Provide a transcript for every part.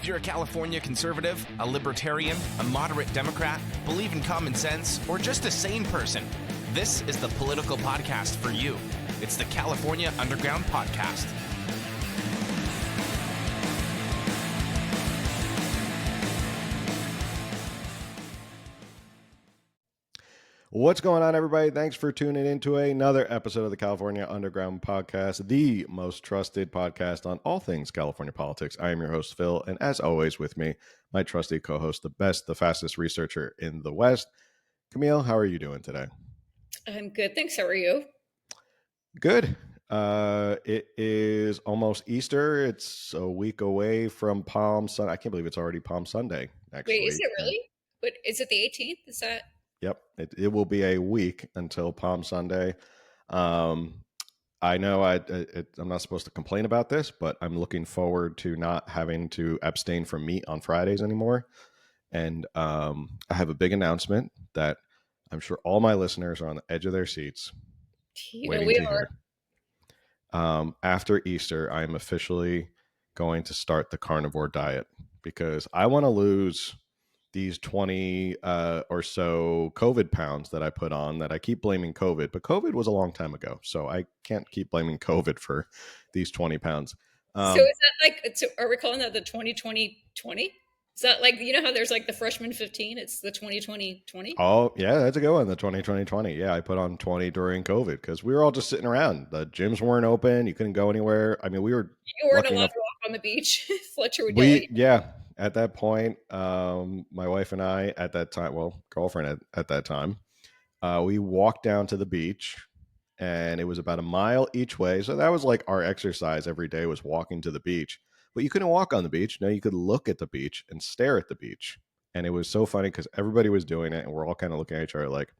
If you're a California conservative, a libertarian, a moderate Democrat, believe in common sense, or just a sane person, this is the political podcast for you. It's the California Underground Podcast. What's going on, everybody? Thanks for tuning into another episode of the California Underground Podcast, the most trusted podcast on all things California politics. I am your host, Phil, and as always with me, my trusty co-host, the best, the fastest researcher in the West, Camille. How are you doing today? I'm good, thanks. How are you? Good. It is almost Easter. It's a week away from Palm Sunday. I can't believe it's already Palm Sunday next week. Wait, is it really? But is it the 18th? Is that? Yep, it will be a week until Palm Sunday. I know I'm not supposed to complain about this, but I'm looking forward to not having to abstain from meat on Fridays anymore. And I have a big announcement that I'm sure all my listeners are on the edge of their seats waiting to hear. After Easter, I am officially going to start the carnivore diet because I want to lose these 20 or so COVID pounds that I put on that I keep blaming COVID, but COVID was a long time ago. So I can't keep blaming COVID for these 20 pounds. So is that like, are we calling that the 2020-20? Is that like, you know how there's like the freshman 15? It's the 2020-20? Oh, yeah, that's a good one. The 2020-20. Yeah, I put on 20 during COVID because we were all just sitting around. The gyms weren't open. You couldn't go anywhere. I mean, we were. You weren't allowed to walk on the beach. Fletcher would yell at you. Yeah. At that point, my wife and I at that time, well, girlfriend at that time, we walked down to the beach and it was about a mile each way. So that was like our exercise every day was walking to the beach. But you couldn't walk on the beach. No, you could look at the beach and stare at the beach. And it was so funny because everybody was doing it and we're all kind of looking at each other like,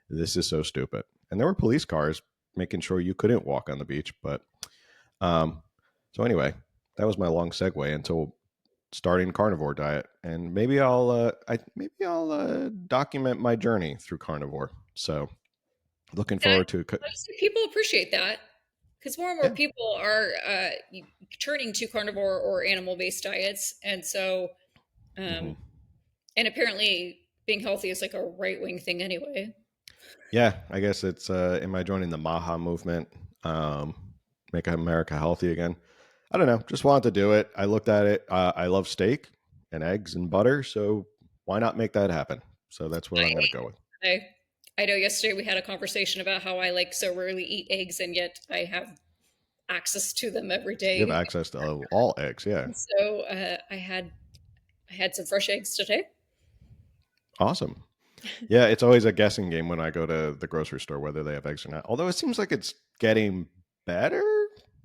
this is so stupid. And there were police cars making sure you couldn't walk on the beach. But so anyway, that was my long segue until starting carnivore diet, and maybe I'll document my journey through carnivore. So looking forward to people appreciate that because more and more people are turning to carnivore or animal-based diets, and so and apparently being healthy is like a right-wing thing anyway. Yeah, I guess it's am I joining the Maha movement? Make America healthy again. I don't know. Just wanted to do it. I looked at it. I love steak and eggs and butter. So why not make that happen? So that's what I'm going to go with. I know yesterday we had a conversation about how I like so rarely eat eggs and yet I have access to them every day. You have access to all eggs. Yeah. So I had some fresh eggs today. Awesome. Yeah. It's always a guessing game when I go to the grocery store, whether they have eggs or not. Although it seems like it's getting better.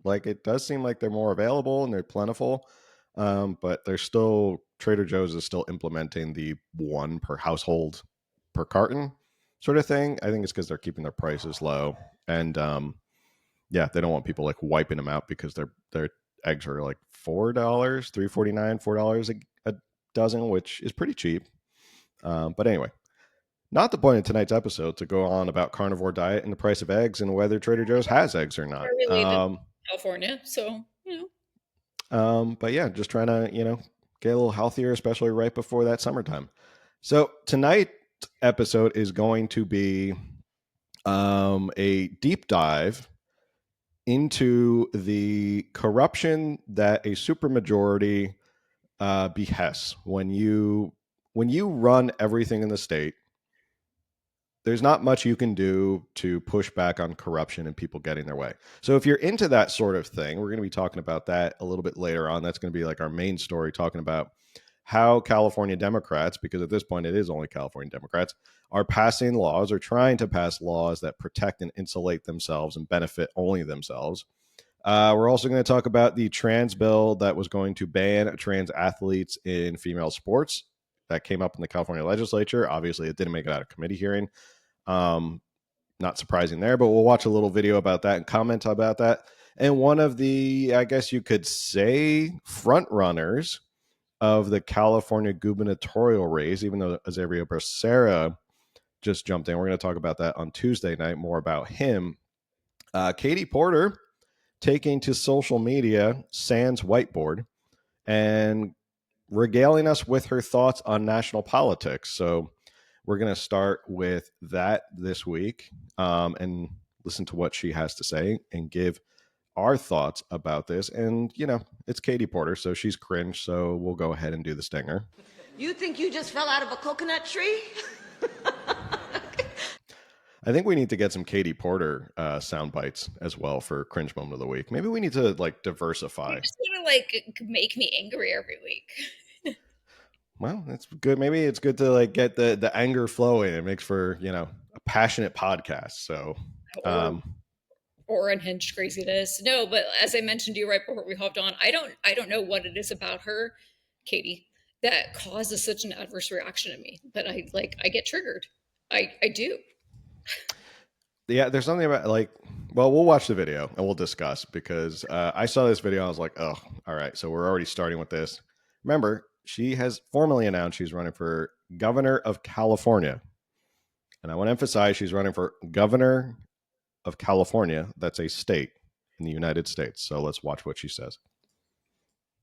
Like it does seem like they're more available and they're plentiful, but they're still, Trader Joe's is still implementing the one per household per carton sort of thing. I think it's because they're keeping their prices low, and they don't want people like wiping them out because their eggs are like $4, $3.49, $4 a dozen, which is pretty cheap. But anyway, not the point of tonight's episode to go on about carnivore diet and the price of eggs and whether Trader Joe's has eggs or not. California, so but yeah, just trying to get a little healthier, especially right before that summertime. So tonight's episode is going to be a deep dive into the corruption that a supermajority behests. When you run everything in the state, there's not much you can do to push back on corruption and people getting their way. So if you're into that sort of thing, we're going to be talking about that a little bit later on. That's going to be like our main story, talking about how California Democrats, because at this point it is only California Democrats, are passing laws or trying to pass laws that protect and insulate themselves and benefit only themselves. We're also going to talk about the trans bill that was going to ban trans athletes in female sports that came up in the California legislature. Obviously, it didn't make it out of committee hearing. Not surprising there, but we'll watch a little video about that and comment about that. And one of the, I guess you could say, front runners of the California gubernatorial race, even though Xavier Becerra just jumped in. We're going to talk about that on Tuesday night, more about him. Katie Porter taking to social media sans whiteboard and regaling us with her thoughts on national politics. So we're going to start with that this week, and listen to what she has to say and give our thoughts about this. And, it's Katie Porter, so she's cringe. So we'll go ahead and do the stinger. You think you just fell out of a coconut tree? I think we need to get some Katie Porter sound bites as well for cringe moment of the week. Maybe we need to diversify. You just want to make me angry every week. Well, that's good. Maybe it's good to get the anger flowing. It makes for, a passionate podcast. So, or unhinged craziness. No, but as I mentioned to you right before we hopped on, I don't know what it is about her, Katie, that causes such an adverse reaction to me. But I get triggered. I do. Yeah, there's something about well, we'll watch the video and we'll discuss, because I saw this video. I was like, oh, all right. So we're already starting with this. Remember, she has formally announced she's running for governor of California. And I want to emphasize she's running for governor of California. That's a state in the United States. So let's watch what she says.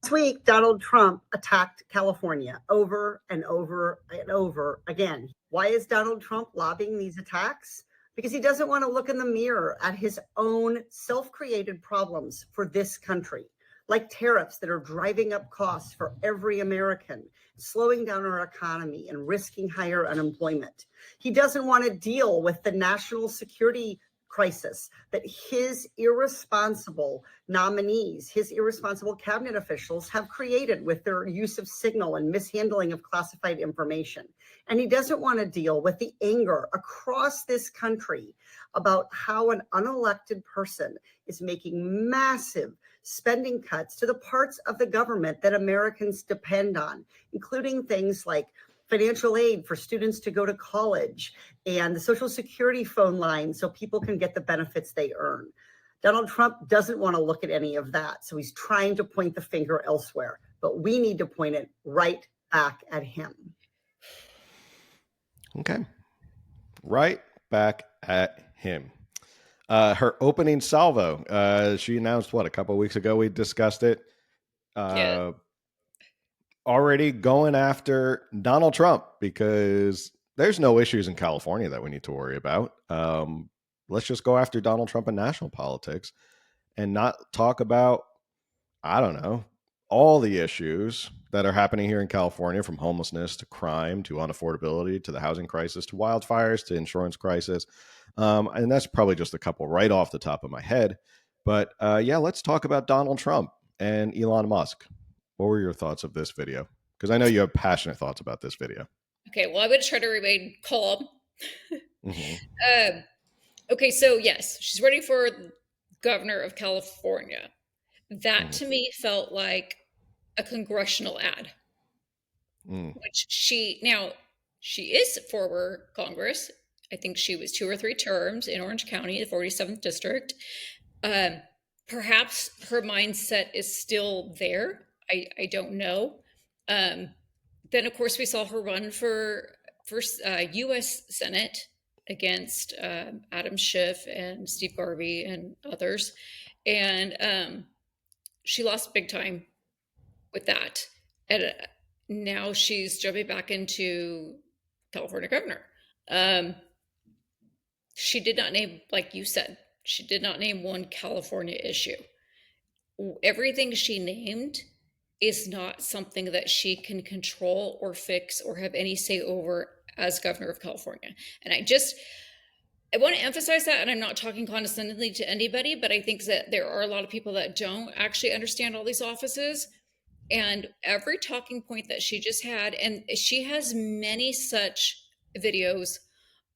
Last week, Donald Trump attacked California over and over and over again. Why is Donald Trump lobbying these attacks? Because he doesn't want to look in the mirror at his own self-created problems for this country, like tariffs that are driving up costs for every American, slowing down our economy and risking higher unemployment. He doesn't want to deal with the national security crisis that his irresponsible nominees, his irresponsible cabinet officials have created with their use of signal and mishandling of classified information. And he doesn't want to deal with the anger across this country about how an unelected person is making massive spending cuts to the parts of the government that Americans depend on, including things like financial aid for students to go to college and the Social Security phone line so people can get the benefits they earn. Donald Trump doesn't want to look at any of that, so he's trying to point the finger elsewhere, but we need to point it right back at him. Okay. Right back at him. Her opening salvo, she announced a couple of weeks ago, we discussed it. Yeah. Already going after Donald Trump, because there's no issues in California that we need to worry about. Let's just go after Donald Trump in national politics and not talk about, I don't know, all the issues that are happening here in California, from homelessness to crime to unaffordability to the housing crisis to wildfires to insurance crisis. And that's probably just a couple right off the top of my head. But let's talk about Donald Trump and Elon Musk. What were your thoughts of this video? Because I know you have passionate thoughts about this video. Okay, well, I'm going to try to remain calm. Mm-hmm. Okay, so yes, she's running for governor of California. That to me felt like a congressional ad, which she is for Congress. I think she was 2 or 3 terms in Orange County, the 47th district. Perhaps her mindset is still there. I don't know. Then, of course, we saw her run for U.S. Senate against Adam Schiff and Steve Garvey and others. And she lost big time with that. And now she's jumping back into California governor. She did not name, like you said, she did not name one California issue. Everything she named is not something that she can control or fix or have any say over as governor of California. And I want to emphasize that, and I'm not talking condescendingly to anybody, but I think that there are a lot of people that don't actually understand all these offices. And every talking point that she just had, and she has many such videos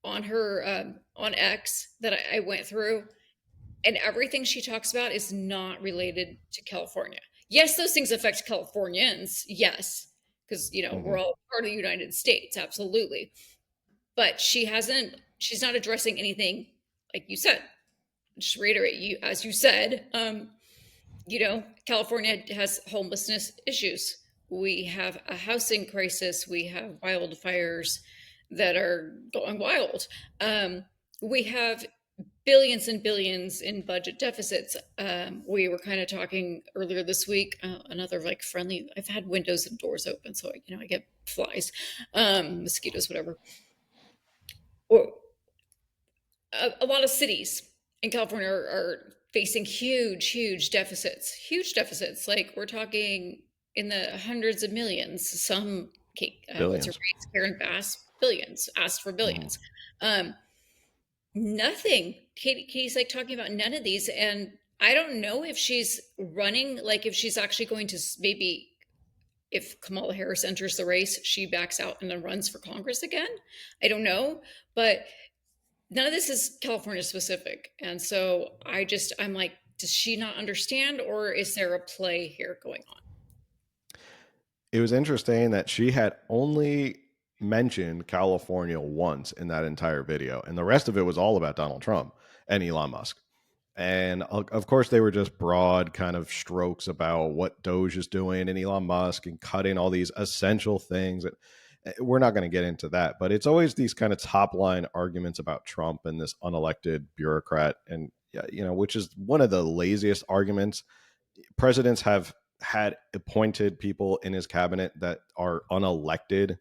on her on X that I went through, and everything she talks about is not related to California. Yes, those things affect Californians, yes, because we're all part of the United States, absolutely. But she's not addressing anything, like you said. Just reiterate, as you said, California has homelessness issues. We have a housing crisis. We have wildfires that are going wild. We have billions and billions in budget deficits. We were kind of talking earlier this week, another like friendly, I've had windows and doors open, so I get flies, mosquitoes, whatever. Or a lot of cities in California are facing huge deficits. Like we're talking in the hundreds of millions. Some, what's her name, Karen Bass, billions, asked for billions. Nothing. Katie's like talking about none of these. And I don't know if she's running, like if she's actually going to maybe, if Kamala Harris enters the race, she backs out and then runs for Congress again. I don't know. But none of this is California specific. And so I'm like, does she not understand, or is there a play here going on? It was interesting that she had only mentioned California once in that entire video, and the rest of it was all about Donald Trump and Elon Musk. And of course, they were just broad kind of strokes about what Doge is doing and Elon Musk and cutting all these essential things. We're not going to get into that, but it's always these kind of top line arguments about Trump and this unelected bureaucrat, and which is one of the laziest arguments. Presidents have had appointed people in his cabinet that are unelected.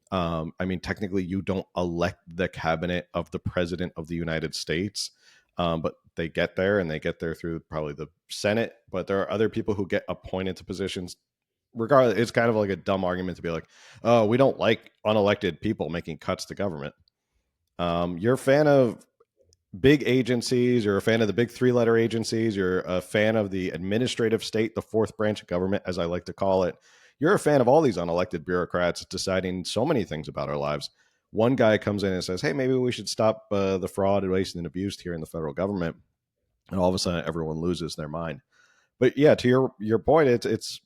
I mean, technically, you don't elect the cabinet of the president of the United States, but they get there, and they get there through probably the Senate. But there are other people who get appointed to positions. Regardless, it's kind of like a dumb argument to be like, oh, we don't like unelected people making cuts to government. You're a fan of big agencies, you're a fan of the big 3-letter agencies, you're a fan of the administrative state, the fourth branch of government, as I like to call it. You're a fan of all these unelected bureaucrats deciding so many things about our lives. One guy comes in and says, hey, maybe we should stop the fraud, waste, and abuse here in the federal government. And all of a sudden, everyone loses their mind. But yeah, to your point, it's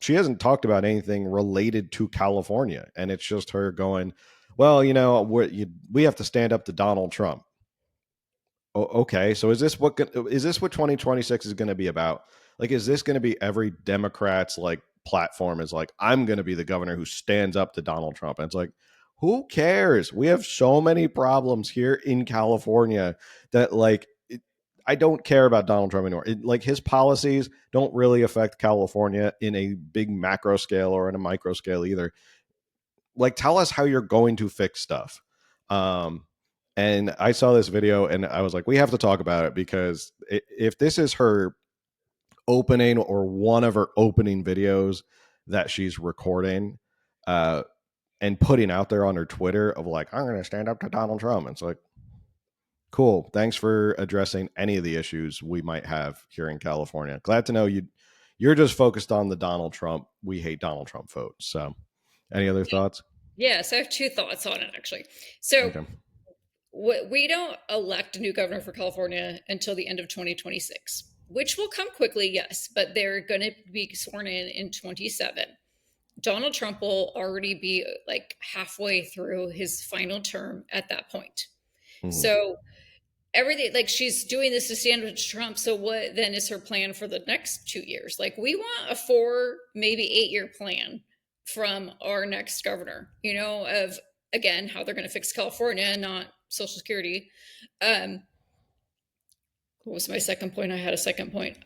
she hasn't talked about anything related to California. And it's just her going, well, we have to stand up to Donald Trump. Okay, so is this what 2026 is going to be about? Like, is this going to be every Democrat's like platform is like, I'm going to be the governor who stands up to Donald Trump? And it's like, who cares? We have so many problems here in California that I don't care about Donald Trump anymore. Like his policies don't really affect California in a big macro scale or in a micro scale either. Like, tell us how you're going to fix stuff. And I saw this video and I was like, we have to talk about it, because if this is her opening or one of her opening videos that she's recording and putting out there on her Twitter of like, I'm going to stand up to Donald Trump. It's like, cool. Thanks for addressing any of the issues we might have here in California. Glad to know you're just focused on the Donald Trump, we hate Donald Trump vote. So any other thoughts? Yes, I have 2 thoughts on it, actually. So okay. We don't elect a new governor for California until the end of 2026, which will come quickly, yes, but they're going to be sworn in 27. Donald Trump will already be like halfway through his final term at that point. Mm-hmm. So everything, like she's doing this to stand with Trump. So what then is her plan for the next 2 years? Like we want a 4, maybe 8-year plan from our next governor, of, again, how they're going to fix California, not Social Security. What was my second point? I had a second point.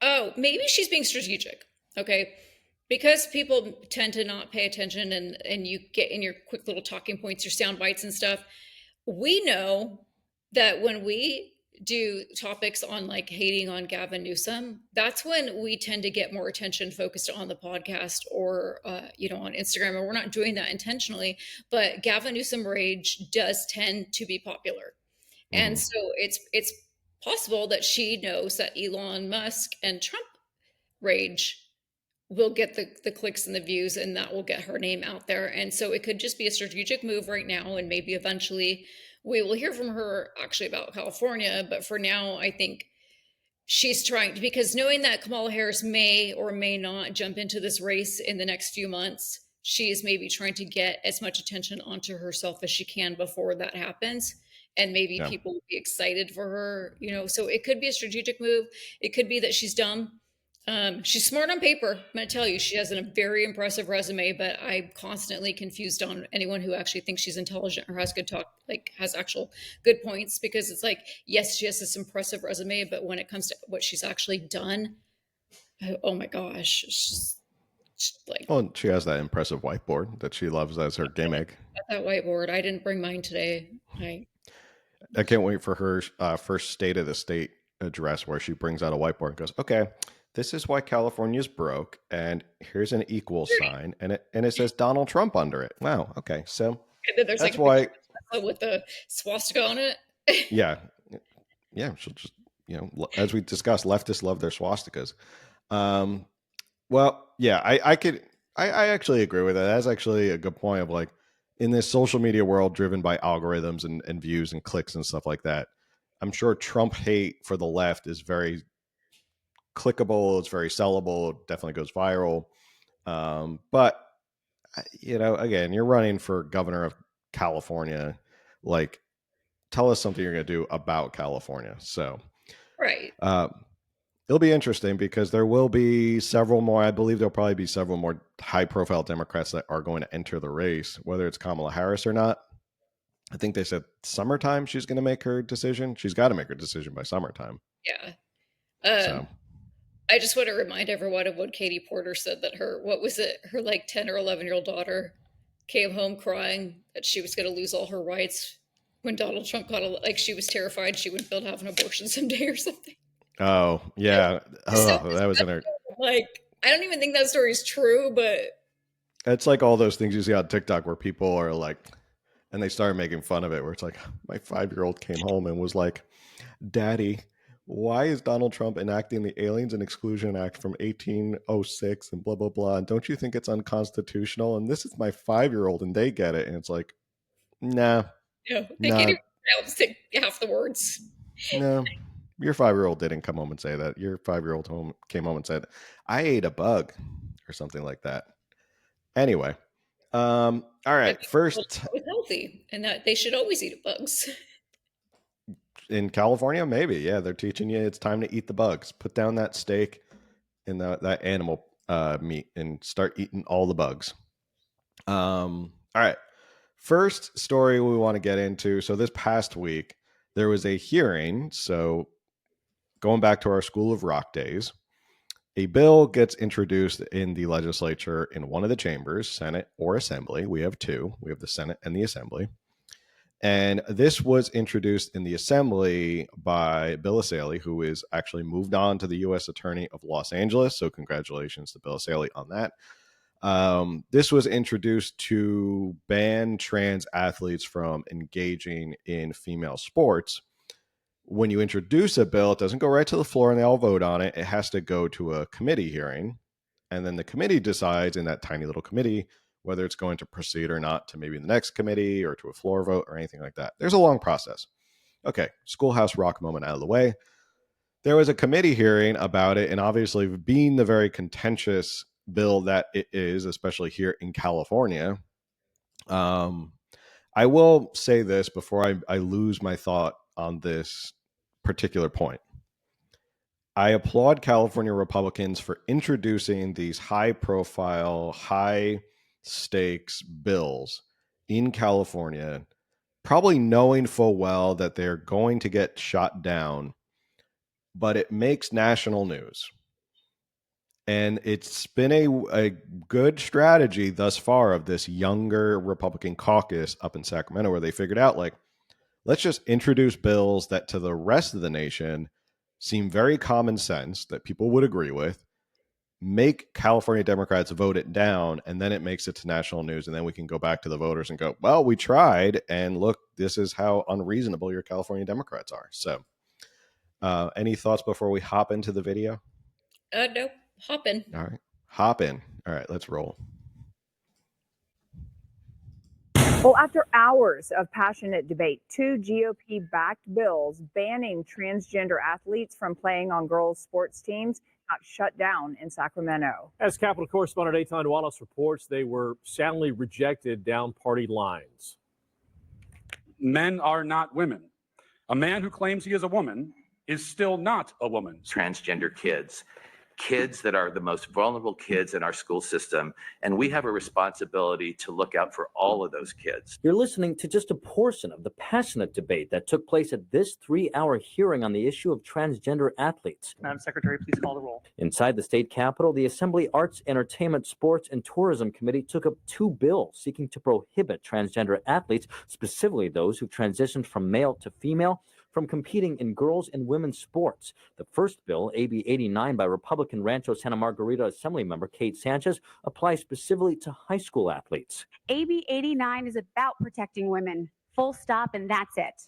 Oh, maybe she's being strategic. Okay. Because people tend to not pay attention and you get in your quick little talking points, your sound bites and stuff. We know that when we do topics on like hating on Gavin Newsom, that's when we tend to get more attention focused on the podcast or, on Instagram. And we're not doing that intentionally, but Gavin Newsom rage does tend to be popular. Mm. And so it's possible that she knows that Elon Musk and Trump rage will get the clicks and the views, and that will get her name out there. And so it could just be a strategic move right now. And maybe eventually we will hear from her actually about California. But for now, I think she's trying to, because knowing that Kamala Harris may or may not jump into this race in the next few months, she is maybe trying to get as much attention onto herself as she can before that happens. And maybe people will be excited for her, so it could be a strategic move. It could be that she's dumb. She's smart on paper. I'm going to tell you, she has a very impressive resume, but I'm constantly confused on anyone who actually thinks she's intelligent or has good talk, like has actual good points, because it's like, yes, she has this impressive resume, but when it comes to what she's actually done, oh my gosh, it's just like, Well, she has that impressive whiteboard that she loves as her gimmick. that whiteboard. I didn't bring mine today. I can't wait for her first State of the State address where she brings out a whiteboard and goes, okay, this is why California's broke, and here's an equal sign, and it says Donald Trump under it. Wow, okay, so And then there's that's like why with the swastika on it. yeah, she'll just as we discussed, leftists love their swastikas. Well, yeah, I actually agree with that. That's actually a good point of like in this social media world driven by algorithms and views and clicks and stuff like that. I'm sure Trump hate for the left is very clickable. It's very sellable. It definitely goes viral. But again, you're running for governor of California. Like, tell us something you're going to do about California. So, Right. It'll be interesting because there will be several more. I believe there'll probably be several more high-profile Democrats that are going to enter the race, whether it's Kamala Harris or not. I think they said summertime she's going to make her decision. She's got to make her decision by summertime. Yeah. So I just want to remind everyone of what Katie Porter said, that her like 10 or 11-year-old daughter came home crying that she was going to lose all her rights when Donald Trump like she was terrified she wouldn't be able to have an abortion someday or something. Oh, yeah. Oh, that was in her. Like, I don't even think that story is true, but it's like all those things you see on TikTok where people are like, and they started making fun of it, where it's like, my 5-year-old came home and was like, Daddy, why is Donald Trump enacting the Aliens and Exclusion Act from 1806 and blah, blah, blah? And don't you think it's unconstitutional? And this is my 5-year-old and they get it. And it's like, nah. Yeah, they can't even pronounce half the words. No. Your 5-year-old didn't come home and say that. Your 5-year-old came home and said, I ate a bug or something like that. Anyway. All right. First, it was healthy and that they should always eat bugs. In California, maybe. Yeah, they're teaching you it's time to eat the bugs. Put down that steak and that animal meat and start eating all the bugs. All right. First story we want to get into. So this past week, there was a hearing. So going back to our School of Rock days, a bill gets introduced in the legislature in one of the chambers, Senate or Assembly. We have two. We have the Senate and the Assembly. And this was introduced in the Assembly by Bill Asaley, who is actually moved on to the U.S. Attorney of Los Angeles. So congratulations to Bill Asaley on that. This was introduced to ban trans athletes from engaging in female sports. When you introduce a bill, it doesn't go right to the floor and they all vote on it. It has to go to a committee hearing. And then the committee decides in that tiny little committee whether it's going to proceed or not to maybe the next committee or to a floor vote or anything like that. There's a long process. Okay, Schoolhouse Rock moment out of the way. There was a committee hearing about it, and obviously being the very contentious bill that it is, especially here in California, I will say this before I lose my thought on this particular point. I applaud California Republicans for introducing these high-profile, high-stakes bills in California, probably knowing full well that they're going to get shot down, but it makes national news. And it's been a good strategy thus far of this younger Republican caucus up in Sacramento, where they figured out, like, let's just introduce bills that to the rest of the nation seem very common sense, that people would agree with, make California Democrats vote it down, and then it makes it to national news, and then we can go back to the voters and go, well, we tried, and look, this is how unreasonable your California Democrats are. So any thoughts before we hop into the video? No, hop in. All right, hop in. All right, let's roll. Well, after hours of passionate debate, two GOP-backed bills banning transgender athletes from playing on girls' sports teams got shut down in Sacramento. As Capitol correspondent Eitan Wallace reports, they were soundly rejected down party lines. Men are not women. A man who claims he is a woman is still not a woman. Transgender kids kids that are the most vulnerable kids in our school system, and we have a responsibility to look out for all of those kids. You're listening to just a portion of the passionate debate that took place at this 3-hour hearing on the issue of transgender athletes. Madam Secretary, please call the roll. Inside the state capitol, the Assembly Arts, Entertainment, Sports, and Tourism Committee took up 2 bills seeking to prohibit transgender athletes, specifically those who transitioned from male to female, from competing in girls and women's sports. The first bill, AB 89 by Republican Rancho Santa Margarita Assembly member Kate Sanchez, applies specifically to high school athletes. AB 89 is about protecting women, full stop, and that's it.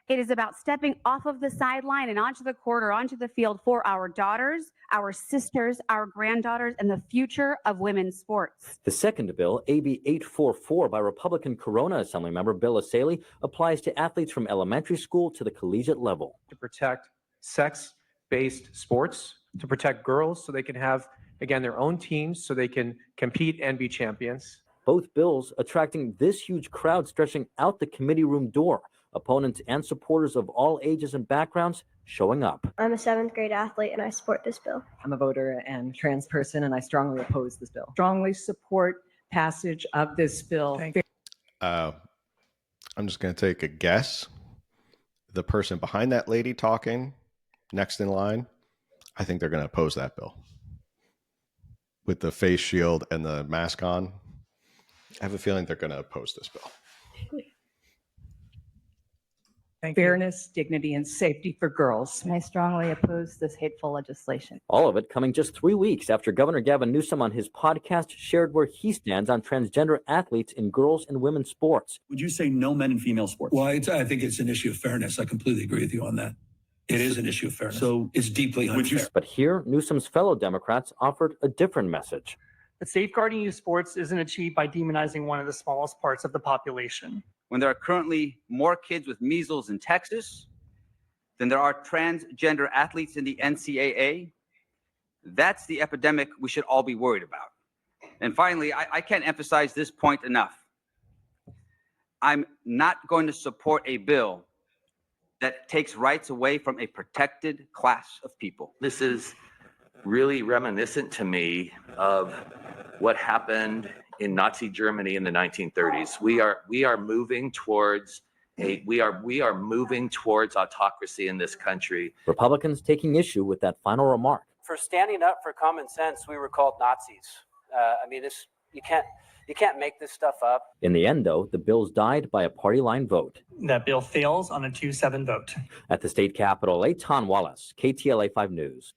It is about stepping off of the sideline and onto the court or onto the field for our daughters, our sisters, our granddaughters, and the future of women's sports. The second bill, AB 844 by Republican Corona Assembly member Bill Asaley, applies to athletes from elementary school to the collegiate level. To protect sex-based sports, to protect girls so they can have, again, their own teams so they can compete and be champions. Both bills attracting this huge crowd stretching out the committee room door. Opponents and supporters of all ages and backgrounds showing up. I'm a 7th grade athlete and I support this bill. I'm a voter and trans person and I strongly oppose this bill. Strongly support passage of this bill. I'm just going to take a guess. The person behind that lady talking next in line, I think they're going to oppose that bill. With the face shield and the mask on, I have a feeling they're going to oppose this bill. Fairness, dignity, and safety for girls. And I strongly oppose this hateful legislation. All of it coming just 3 weeks after Governor Gavin Newsom on his podcast shared where he stands on transgender athletes in girls and women's sports. Would you say no men in female sports? Well, I think it's an issue of fairness. I completely agree with you on that. It is an issue of fairness. So it's deeply unfair. But here, Newsom's fellow Democrats offered a different message. But safeguarding youth sports isn't achieved by demonizing one of the smallest parts of the population. When there are currently more kids with measles in Texas than there are transgender athletes in the NCAA, that's the epidemic we should all be worried about. And finally, I can't emphasize this point enough. I'm not going to support a bill that takes rights away from a protected class of people. This is really reminiscent to me of what happened in Nazi Germany in the 1930s. We are moving towards autocracy in this country. Republicans taking issue with that final remark. For standing up for common sense, we were called Nazis. You can't make this stuff up. In the end, though, the bills died by a party line vote. That bill fails on a 2-7 vote. At the state capitol, Eitan Wallace, KTLA 5 News.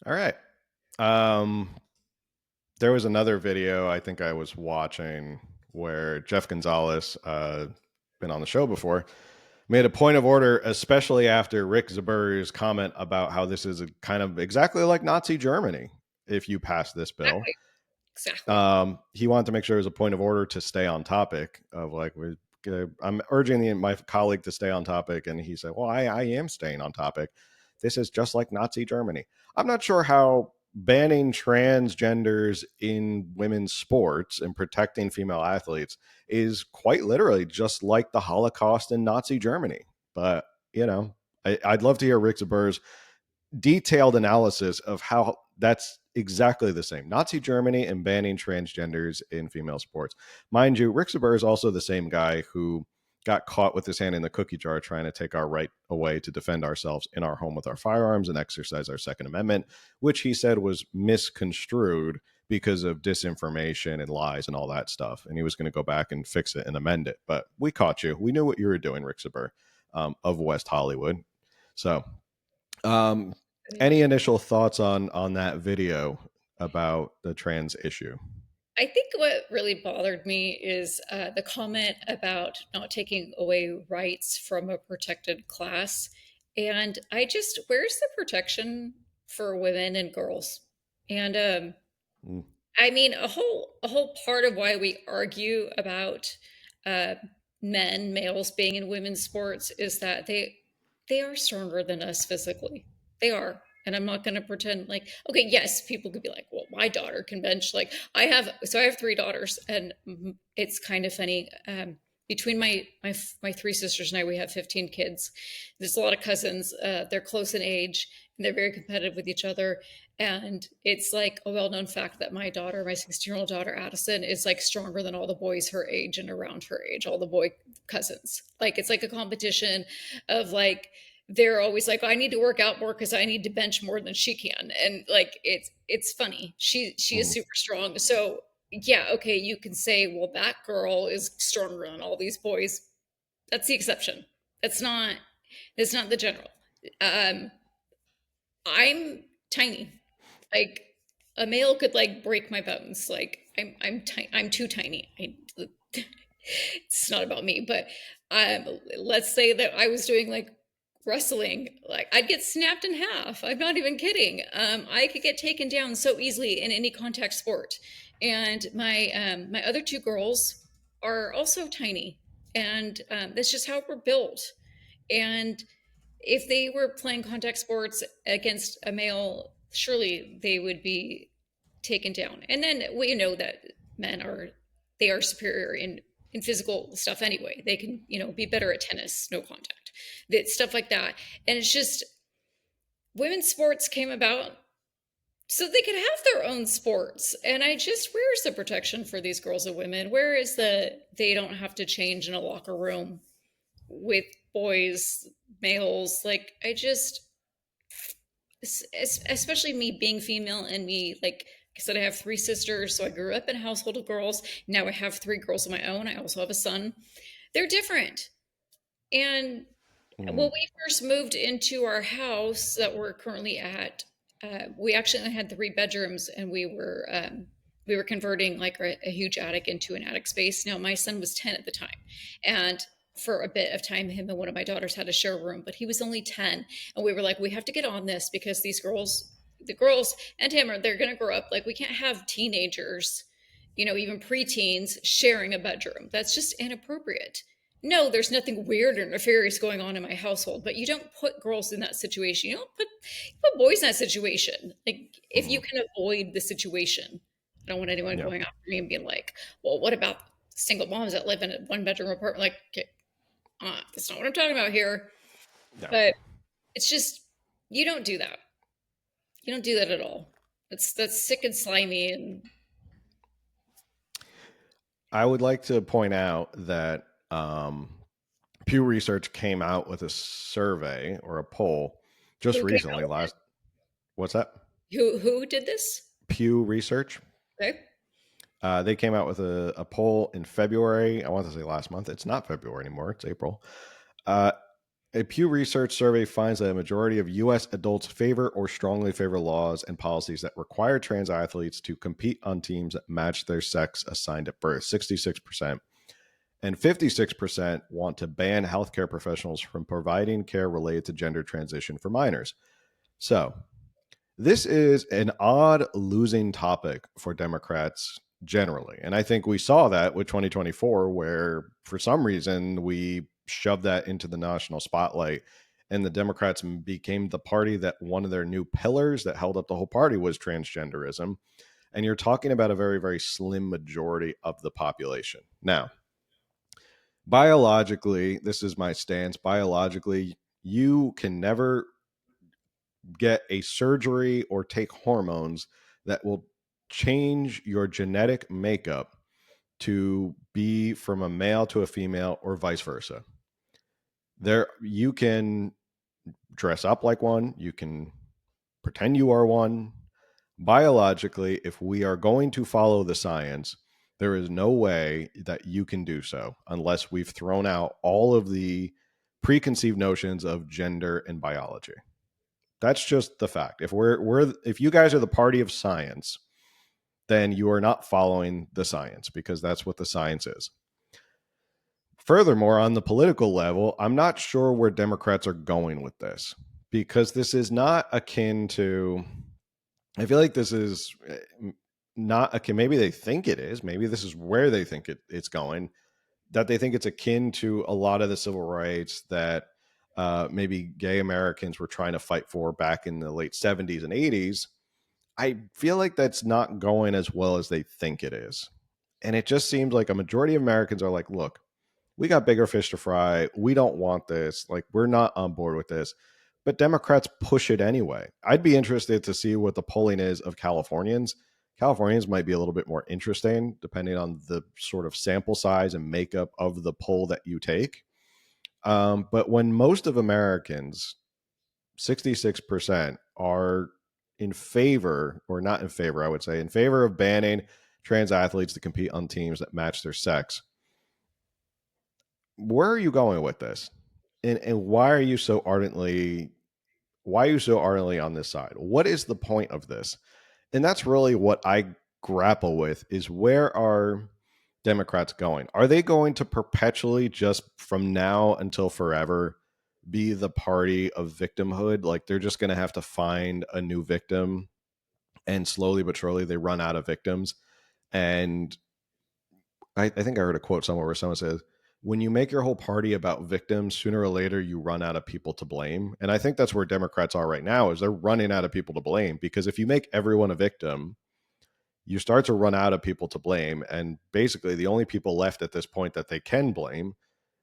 All right. There was another video I think I was watching where Jeff Gonzalez, been on the show before, made a point of order, especially after Rick Zabur's comment about how this is kind of exactly like Nazi Germany if you pass this bill. Exactly. He wanted to make sure it was a point of order to stay on topic of like, I'm urging my colleague to stay on topic. And he said, well, I am staying on topic. This is just like Nazi Germany. I'm not sure how banning transgenders in women's sports and protecting female athletes is quite literally just like the Holocaust in Nazi Germany. But, I'd love to hear Rick Zabur's detailed analysis of how that's exactly the same. Nazi Germany and banning transgenders in female sports. Mind you, Rick Zabur is also the same guy who got caught with his hand in the cookie jar trying to take our right away to defend ourselves in our home with our firearms and exercise our Second Amendment, which he said was misconstrued because of disinformation and lies and all that stuff. And he was going to go back and fix it and amend it. But we caught you. We knew what you were doing, Rick Zabur, of West Hollywood. So any initial thoughts on that video about the trans issue? I think what really bothered me is the comment about not taking away rights from a protected class. And where's the protection for women and girls? And I mean, a whole part of why we argue about males being in women's sports is that they are stronger than us physically. They are. And I'm not going to pretend like, okay, yes, people could be like, well, my daughter can bench. Like I have 3 daughters, and it's kind of funny. between my three sisters and I, we have 15 kids. There's a lot of cousins. They're close in age, and they're very competitive with each other. And it's like a well-known fact that my 16-year-old daughter, Addison, is like stronger than all the boys her age and around her age, all the boy cousins. Like, it's like a competition of like, they're always like, oh, I need to work out more because I need to bench more than she can. And like, it's funny. She is super strong. So yeah, okay, you can say, well, that girl is stronger than all these boys. That's the exception. That's not the general. I'm tiny. Like, a male could like break my bones. Like, I'm too tiny. It's not about me, but let's say that I was doing like wrestling, like I'd get snapped in half. I'm not even kidding. I could get taken down so easily in any contact sport. And my other two girls are also tiny, and that's just how we're built. And if they were playing contact sports against a male, surely they would be taken down. And then we know that men are superior in physical stuff anyway. They can, be better at tennis, no contact, stuff like that. And it's just, women's sports came about so they could have their own sports. And where's the protection for these girls and women? Where is they don't have to change in a locker room with boys, males? Like, especially me being female, and me, like I said, I have three sisters, so I grew up in a household of girls. Now I have three girls of my own. I also have a son. They're different. And when we first moved into our house that we're currently at, we actually only had 3 bedrooms, and we were converting like a huge attic into an attic space. Now, my son was 10 at the time, and for a bit of time, him and one of my daughters had a share room, but he was only 10. And we were like, we have to get on this, because the girls and him they're going to grow up. Like, we can't have teenagers, even preteens sharing a bedroom. That's just inappropriate. No, there's nothing weird or nefarious going on in my household, but you don't put girls in that situation. You don't put boys in that situation. Like, if you can avoid the situation. I don't want anyone going after me and being like, well, what about single moms that live in a 1-bedroom apartment? Like, okay, that's not what I'm talking about here. No. But it's just, you don't do that. You don't do that at all. That's sick and slimy. And I would like to point out that Pew Research came out with a survey or a poll just recently. What's that? Who did this? Pew Research. Okay. They came out with a poll in February. I want to say last month. It's not February anymore. It's April. A Pew Research survey finds that a majority of U.S. adults favor or strongly favor laws and policies that require trans athletes to compete on teams that match their sex assigned at birth, 66%. And 56% want to ban healthcare professionals from providing care related to gender transition for minors. So this is an odd losing topic for Democrats generally. And I think we saw that with 2024, where for some reason we shoved that into the national spotlight, and the Democrats became the party that one of their new pillars that held up the whole party was transgenderism. And you're talking about a very, very slim majority of the population. Now, biologically, this is my stance. Biologically, you can never get a surgery or take hormones that will change your genetic makeup to be from a male to a female or vice versa. You can dress up like one, you can pretend you are one. Biologically, if we are going to follow the science, there is no way that you can do so unless we've thrown out all of the preconceived notions of gender and biology. That's just the fact. If you guys are the party of science, then you are not following the science, because that's what the science is. Furthermore, on the political level, I'm not sure where Democrats are going with this, because this is not akin to, I feel like this is not akin, maybe they think it is, maybe this is where they think it's going, that they think it's akin to a lot of the civil rights that maybe gay Americans were trying to fight for back in the late 70s and 80s. I feel like that's not going as well as they think it is. And it just seems like a majority of Americans are like, look, we got bigger fish to fry. We don't want this. Like, we're not on board with this. But Democrats push it anyway. I'd be interested to see what the polling is of Californians. Californians might be a little bit more interesting depending on the sort of sample size and makeup of the poll that you take. But when most of Americans, 66%, are in favor, or not in favor, I would say, in favor of banning trans athletes to compete on teams that match their sex, where are you going with this? And why are you so ardently on this side? What is the point of this? And that's really what I grapple with, is where are Democrats going? Are they going to perpetually, just from now until forever, be the party of victimhood? Like, they're just going to have to find a new victim, and slowly but surely they run out of victims. And I think I heard a quote somewhere where someone says, when you make your whole party about victims, sooner or later you run out of people to blame. And I think that's where Democrats are right now, is they're running out of people to blame, because if you make everyone a victim, you start to run out of people to blame. And basically the only people left at this point that they can blame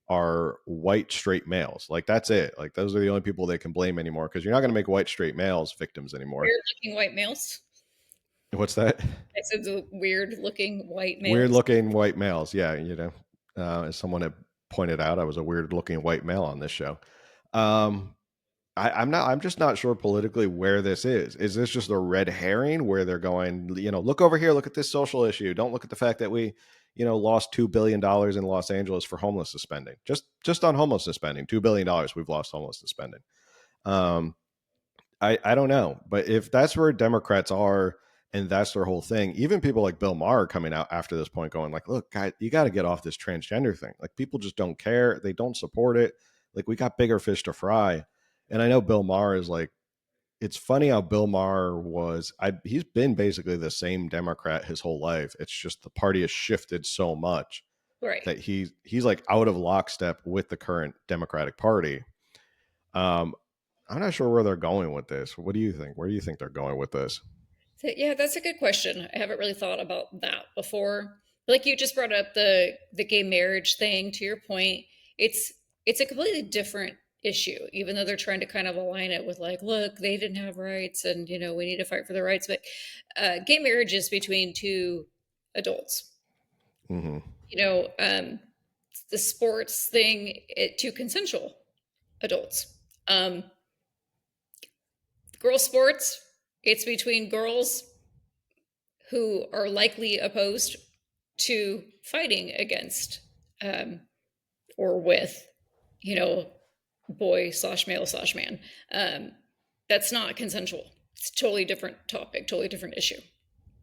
are white straight males. Like, that's it. Like, those are the only people they can blame anymore, because you're not going to make white straight males victims anymore. Weird looking white males. What's that? I said the weird looking white males. Weird looking white males. Yeah. As someone had pointed out, I was a weird looking white male on this show. I'm just not sure politically where this is. Is this just a red herring where they're going, look over here, look at this social issue. Don't look at the fact that we, lost $2 billion in Los Angeles for homelessness spending. Just on homelessness spending, $2 billion we've lost homelessness spending. I don't know. But if that's where Democrats are, and that's their whole thing, even people like Bill Maher are coming out after this point going like, look, guys, you got to get off this transgender thing. Like, people just don't care. They don't support it. Like, we got bigger fish to fry. And I know Bill Maher is like, it's funny how Bill Maher he's been basically the same Democrat his whole life. It's just the party has shifted so much that he's like out of lockstep with the current Democratic Party. I'm not sure where they're going with this. What do you think? Where do you think they're going with this? Yeah, that's a good question. I haven't really thought about that before. Like, you just brought up the gay marriage thing. To your point, it's a completely different issue, even though they're trying to kind of align it with like, look, they didn't have rights, and we need to fight for their rights. But gay marriage is between two adults. Mm-hmm. The sports thing, two consensual adults. Girls sports, it's between girls who are likely opposed to fighting against or with, boy/male/man. That's not consensual. It's a totally different topic, totally different issue.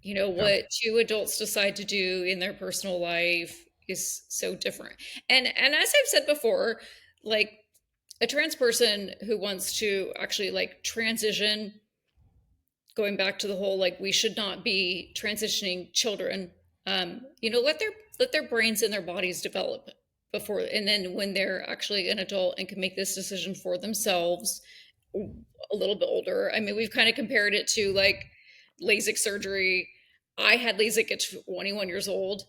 What two adults decide to do in their personal life is so different. And as I've said before, like, a trans person who wants to actually like transition, going back to the whole, like, we should not be transitioning children, let their brains and their bodies develop before, and then when they're actually an adult and can make this decision for themselves a little bit older. I mean, we've kind of compared it to like LASIK surgery. I had LASIK at 21 years old,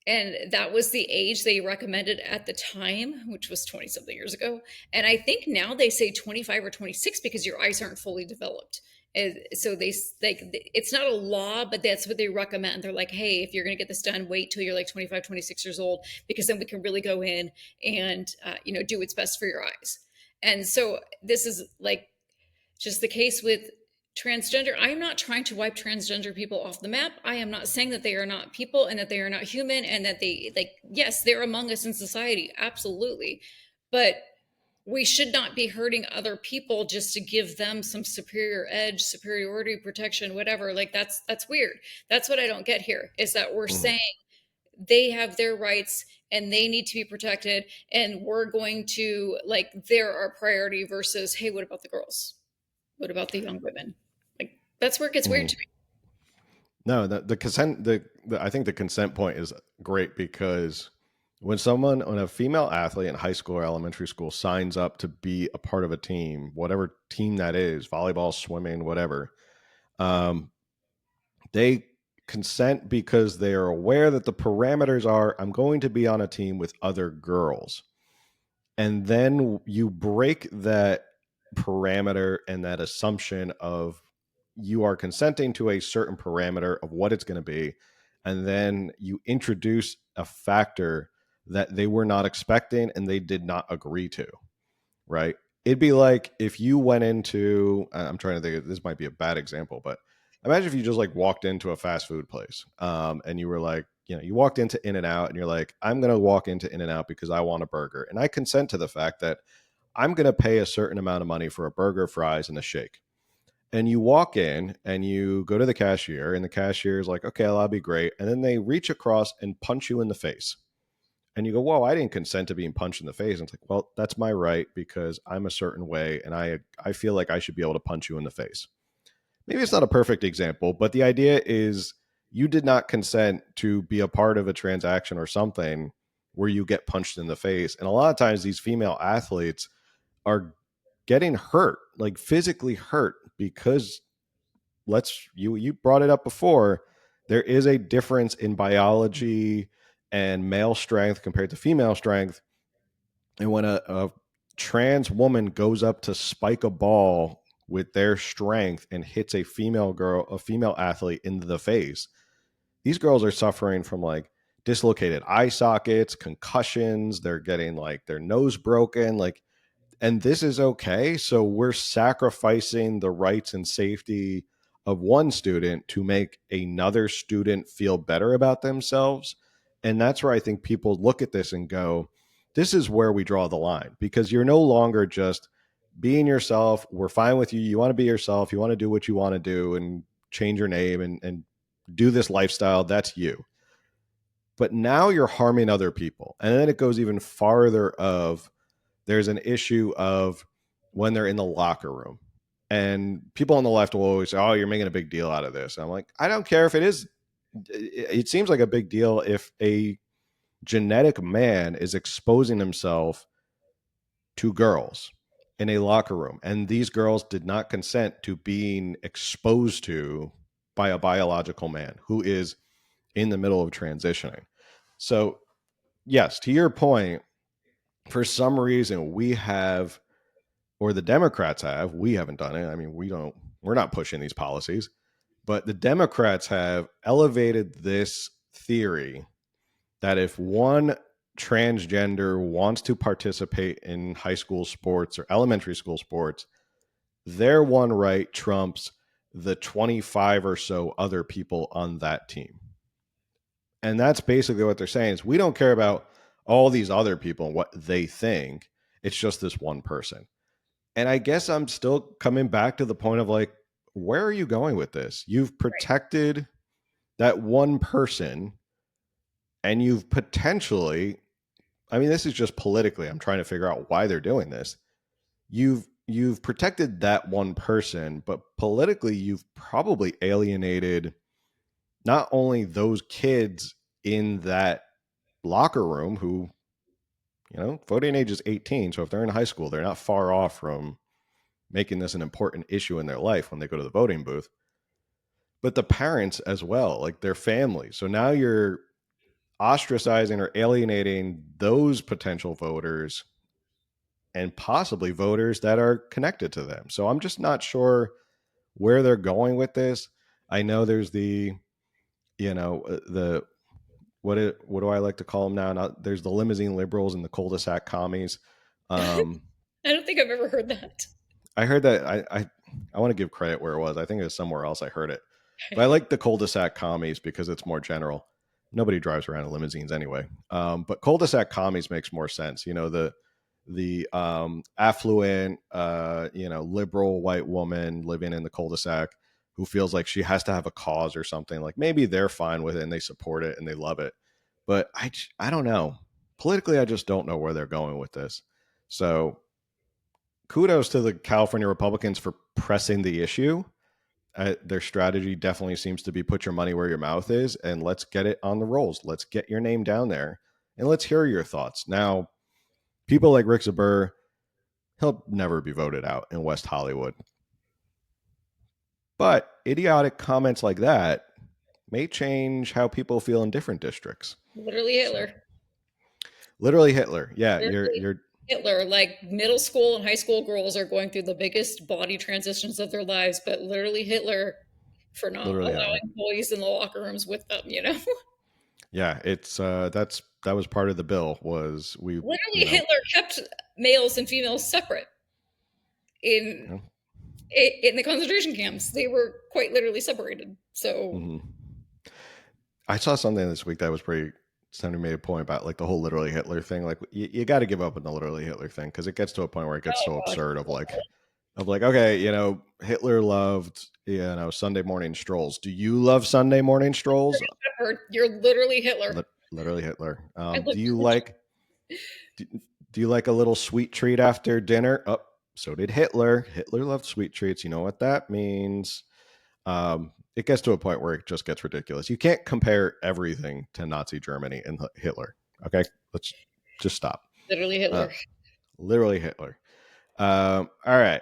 and that was the age they recommended at the time, which was 20 something years ago. And I think now they say 25 or 26 because your eyes aren't fully developed. And so they like, it's not a law, but that's what they recommend. They're like, hey, if you're going to get this done, wait till you're like 25, 26 years old, because then we can really go in and, do what's best for your eyes. And so this is like just the case with transgender. I am not trying to wipe transgender people off the map. I am not saying that they are not people and that they are not human, and that they, like, yes, they're among us in society. Absolutely. But we should not be hurting other people just to give them some superior edge, superiority, protection, whatever. Like, that's weird. That's what I don't get here, is that we're saying they have their rights and they need to be protected, and we're going to, like, they're our priority versus, hey, what about the girls? What about the young women? Like, that's where it gets weird to me. No, the consent, I think the consent point is great, because when a female athlete in high school or elementary school signs up to be a part of a team, whatever team that is, volleyball, swimming, whatever, they consent because they are aware that the parameters are, I'm going to be on a team with other girls. And then you break that parameter and that assumption of you are consenting to a certain parameter of what it's going to be. And then you introduce a factor that they were not expecting and they did not agree to, right? It'd be like if you went into, I'm trying to think, this might be a bad example, but imagine if you just like walked into a fast food place and you were like, you walked into In-N-Out and you're like, I'm going to walk into In-N-Out because I want a burger. And I consent to the fact that I'm going to pay a certain amount of money for a burger, fries, and a shake. And you walk in and you go to the cashier and the cashier is like, okay, that'll be great. And then they reach across and punch you in the face. And you go, whoa, I didn't consent to being punched in the face. And it's like, well, that's my right because I'm a certain way and I feel like I should be able to punch you in the face. Maybe it's not a perfect example, but the idea is you did not consent to be a part of a transaction or something where you get punched in the face. And a lot of times these female athletes are getting hurt, like physically hurt, because you brought it up before, there is a difference in biology and male strength compared to female strength. And when a trans woman goes up to spike a ball with their strength and hits a female athlete in the face, these girls are suffering from like dislocated eye sockets, concussions, they're getting like their nose broken, like, and this is okay. So we're sacrificing the rights and safety of one student to make another student feel better about themselves. And that's where I think people look at this and go, this is where we draw the line, because you're no longer just being yourself. We're fine with you. You want to be yourself. You want to do what you want to do and change your name and do this lifestyle. That's you. But now you're harming other people. And then it goes even farther of, there's an issue of when they're in the locker room. And people on the left will always say, oh, you're making a big deal out of this. And I'm like, I don't care if it is. It seems like a big deal if a genetic man is exposing himself to girls in a locker room. And these girls did not consent to being exposed to by a biological man who is in the middle of transitioning. So, yes, to your point, for some reason we have, or the Democrats have, we haven't done it. I mean, we're not pushing these policies, but the Democrats have elevated this theory that if one transgender wants to participate in high school sports or elementary school sports, their one right trumps the 25 or so other people on that team. And that's basically what they're saying is we don't care about all these other people and what they think. It's just this one person. And I guess I'm still coming back to the point of like, where are you going with this? You've protected that one person and you've potentially, I mean, this is just politically, I'm trying to figure out why they're doing this. You've protected that one person, but politically you've probably alienated not only those kids in that locker room who, voting age is 18. So if they're in high school, they're not far off from making this an important issue in their life when they go to the voting booth, but the parents as well, like their families. So now you're ostracizing or alienating those potential voters and possibly voters that are connected to them. So I'm just not sure where they're going with this. I know there's the, what do I like to call them now? There's the limousine liberals and the cul-de-sac commies. I don't think I've ever heard that. I heard that. I want to give credit where it was. I think it was somewhere else I heard it. But I like the cul-de-sac commies because it's more general. Nobody drives around in limousines anyway. But cul-de-sac commies makes more sense. The affluent, liberal white woman living in the cul-de-sac who feels like she has to have a cause or something. Like maybe they're fine with it and they support it and they love it. But I don't know. Politically, I just don't know where they're going with this. So kudos to the California Republicans for pressing the issue. Their strategy definitely seems to be put your money where your mouth is and let's get it on the rolls. Let's get your name down there and let's hear your thoughts. Now, people like Rick Zabur, he'll never be voted out in West Hollywood. But idiotic comments like that may change how people feel in different districts. Literally Hitler. Literally Hitler. Yeah, Literally you're Hitler. Like middle school and high school girls are going through the biggest body transitions of their lives, but literally Hitler for not literally allowing Hitler. boys in the locker rooms with them, you know? Yeah, it's that was part of the bill was Literally Hitler kept males and females separate in the concentration camps. They were quite literally separated. So I saw something this week that was pretty. Somebody made a point about like the whole literally Hitler thing. Like you got to give up on the literally Hitler thing because it gets to a point where it gets so absurd of like okay, Hitler loved Sunday morning strolls. Do you love Sunday morning strolls? You're literally Hitler. Literally Hitler. Do you like a little sweet treat after dinner? Oh, so did Hitler. Hitler loved sweet treats. You know what that means? It gets to a point where it just gets ridiculous. You can't compare everything to Nazi Germany and Hitler. Okay, let's just stop. Literally Hitler. Literally Hitler. All right.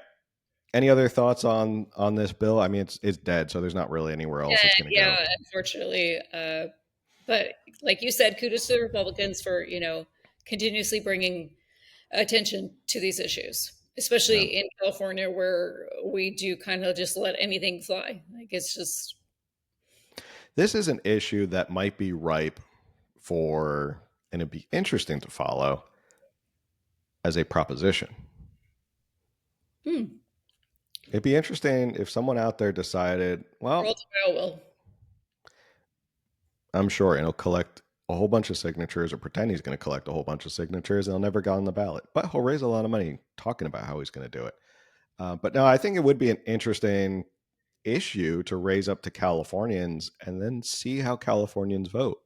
Any other thoughts on this bill? I mean, it's dead, so there's not really anywhere else it's going to go. Yeah, unfortunately. But like you said, kudos to the Republicans for continuously bringing attention to these issues, especially in California, where we do kind of just let anything fly. Like it's just. This is an issue that might be ripe for, and it'd be interesting to follow as a proposition. It'd be interesting if someone out there decided, well, I'm sure he'll collect a whole bunch of signatures or pretend he's going to collect a whole bunch of signatures and he'll never get on the ballot, but he'll raise a lot of money talking about how he's going to do it. But no, I think it would be an interesting issue to raise up to Californians and then see how Californians vote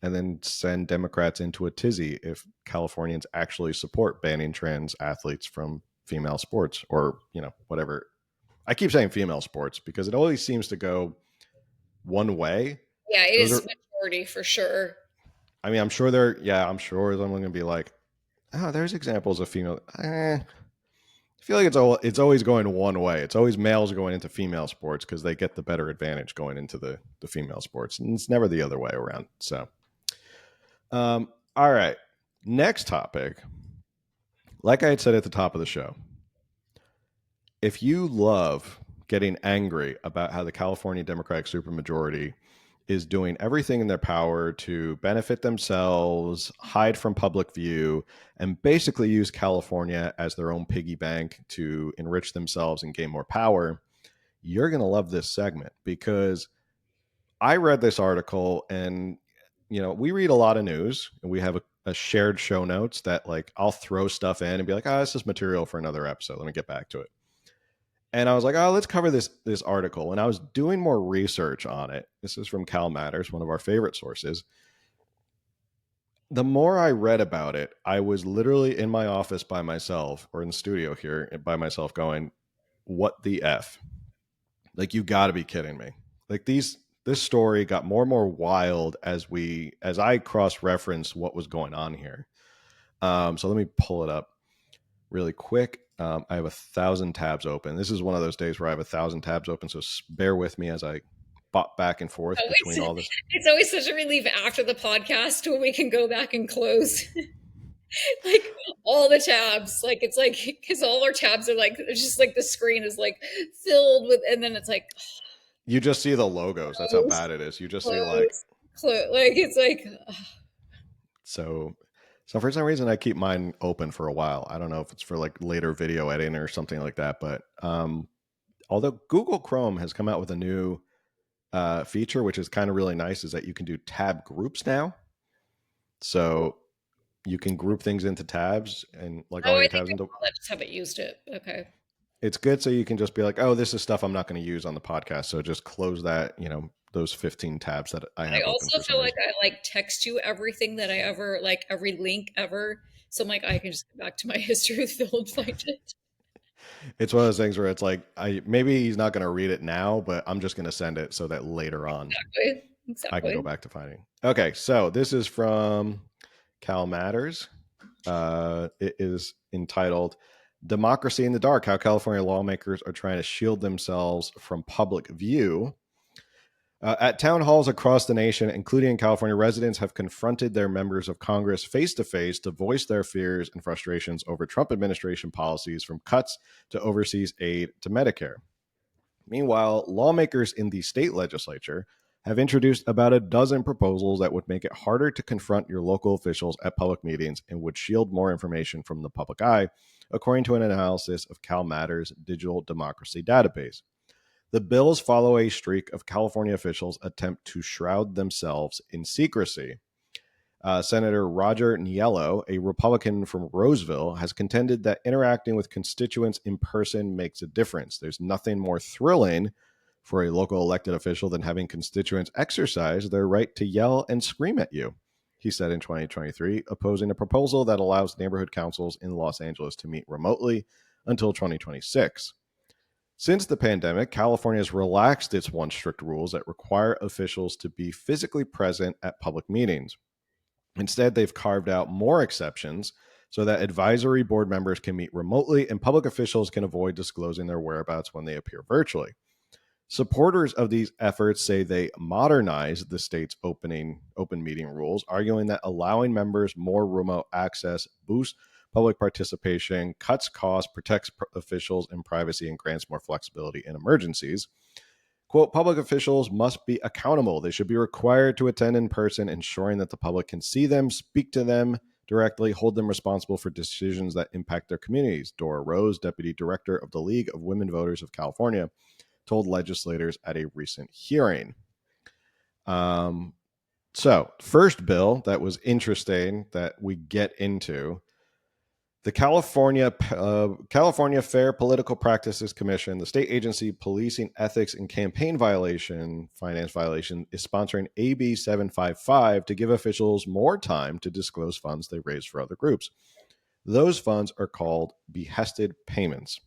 and then send Democrats into a tizzy if Californians actually support banning trans athletes from female sports or, whatever. I keep saying female sports because it always seems to go one way. Yeah, it is majority for sure. I mean, I'm sure someone's going to be like, oh, there's examples of female. I feel like it's always going one way. It's always males going into female sports because they get the better advantage going into the female sports. And it's never the other way around. So, all right. Next topic. Like I had said at the top of the show, if you love getting angry about how the California Democratic supermajority is doing everything in their power to benefit themselves, hide from public view, and basically use California as their own piggy bank to enrich themselves and gain more power, you're going to love this segment because I read this article and, we read a lot of news and we have a shared show notes that like I'll throw stuff in and be like, this is material for another episode. Let me get back to it. And I was like, let's cover this article. And I was doing more research on it. This is from Cal Matters, one of our favorite sources. The more I read about it, I was literally in my office by myself or in the studio here by myself going, what the F? Like, you got to be kidding me. Like this story got more and more wild as I cross-referenced what was going on here. So let me pull it up really quick. I have 1,000 tabs open. This is one of those days where I have 1,000 tabs open, so bear with me as I bop back and forth between all this. It's always such a relief after the podcast when we can go back and close like all the tabs. Like it's like because all our tabs are like it's just like the screen is like filled with, and then it's like you just see the logos. That's how bad it is. You just see like it's like So for some reason, I keep mine open for a while. I don't know if it's for like later video editing or something like that. But although Google Chrome has come out with a new feature, which is kind of really nice, is that you can do tab groups now. So you can group things into tabs and like all your tabs into. I just haven't used it. Okay. It's good so you can just be like, oh, this is stuff I'm not going to use on the podcast. So just close that, those 15 tabs that I have. I also feel like I like text you everything that I ever like every link ever. So I'm like, I can just go back to my history with Phil and find it. It's one of those things where it's like, maybe he's not going to read it now, but I'm just going to send it so that later on Exactly. I can go back to finding. Okay. So this is from Cal Matters. It is entitled Democracy in the Dark, How California Lawmakers Are Trying to Shield Themselves from Public View. At town halls across the nation, including in California, residents have confronted their members of Congress face-to-face to voice their fears and frustrations over Trump administration policies, from cuts to overseas aid to Medicare. Meanwhile, lawmakers in the state legislature have introduced about a dozen proposals that would make it harder to confront your local officials at public meetings and would shield more information from the public eye, according to an analysis of CalMatters' digital democracy database. The bills follow a streak of California officials' attempt to shroud themselves in secrecy. Senator Roger Niello, a Republican from Roseville, has contended that interacting with constituents in person makes a difference. There's nothing more thrilling for a local elected official than having constituents exercise their right to yell and scream at you, he said in 2023, opposing a proposal that allows neighborhood councils in Los Angeles to meet remotely until 2026. Since the pandemic, California has relaxed its once strict rules that require officials to be physically present at public meetings. Instead, they've carved out more exceptions so that advisory board members can meet remotely and public officials can avoid disclosing their whereabouts when they appear virtually. Supporters of these efforts say they modernize the state's open meeting rules, arguing that allowing members more remote access boosts public participation, cuts costs, protects officials and privacy, and grants more flexibility in emergencies. Quote, public officials must be accountable. They should be required to attend in person, ensuring that the public can see them, speak to them directly, hold them responsible for decisions that impact their communities. Dora Rose, deputy director of the League of Women Voters of California, told legislators at a recent hearing. So, first bill that was interesting that we get into, the California Fair Political Practices Commission, the state agency policing ethics and campaign finance violation, is sponsoring AB 755 to give officials more time to disclose funds they raise for other groups. Those funds are called behested payments,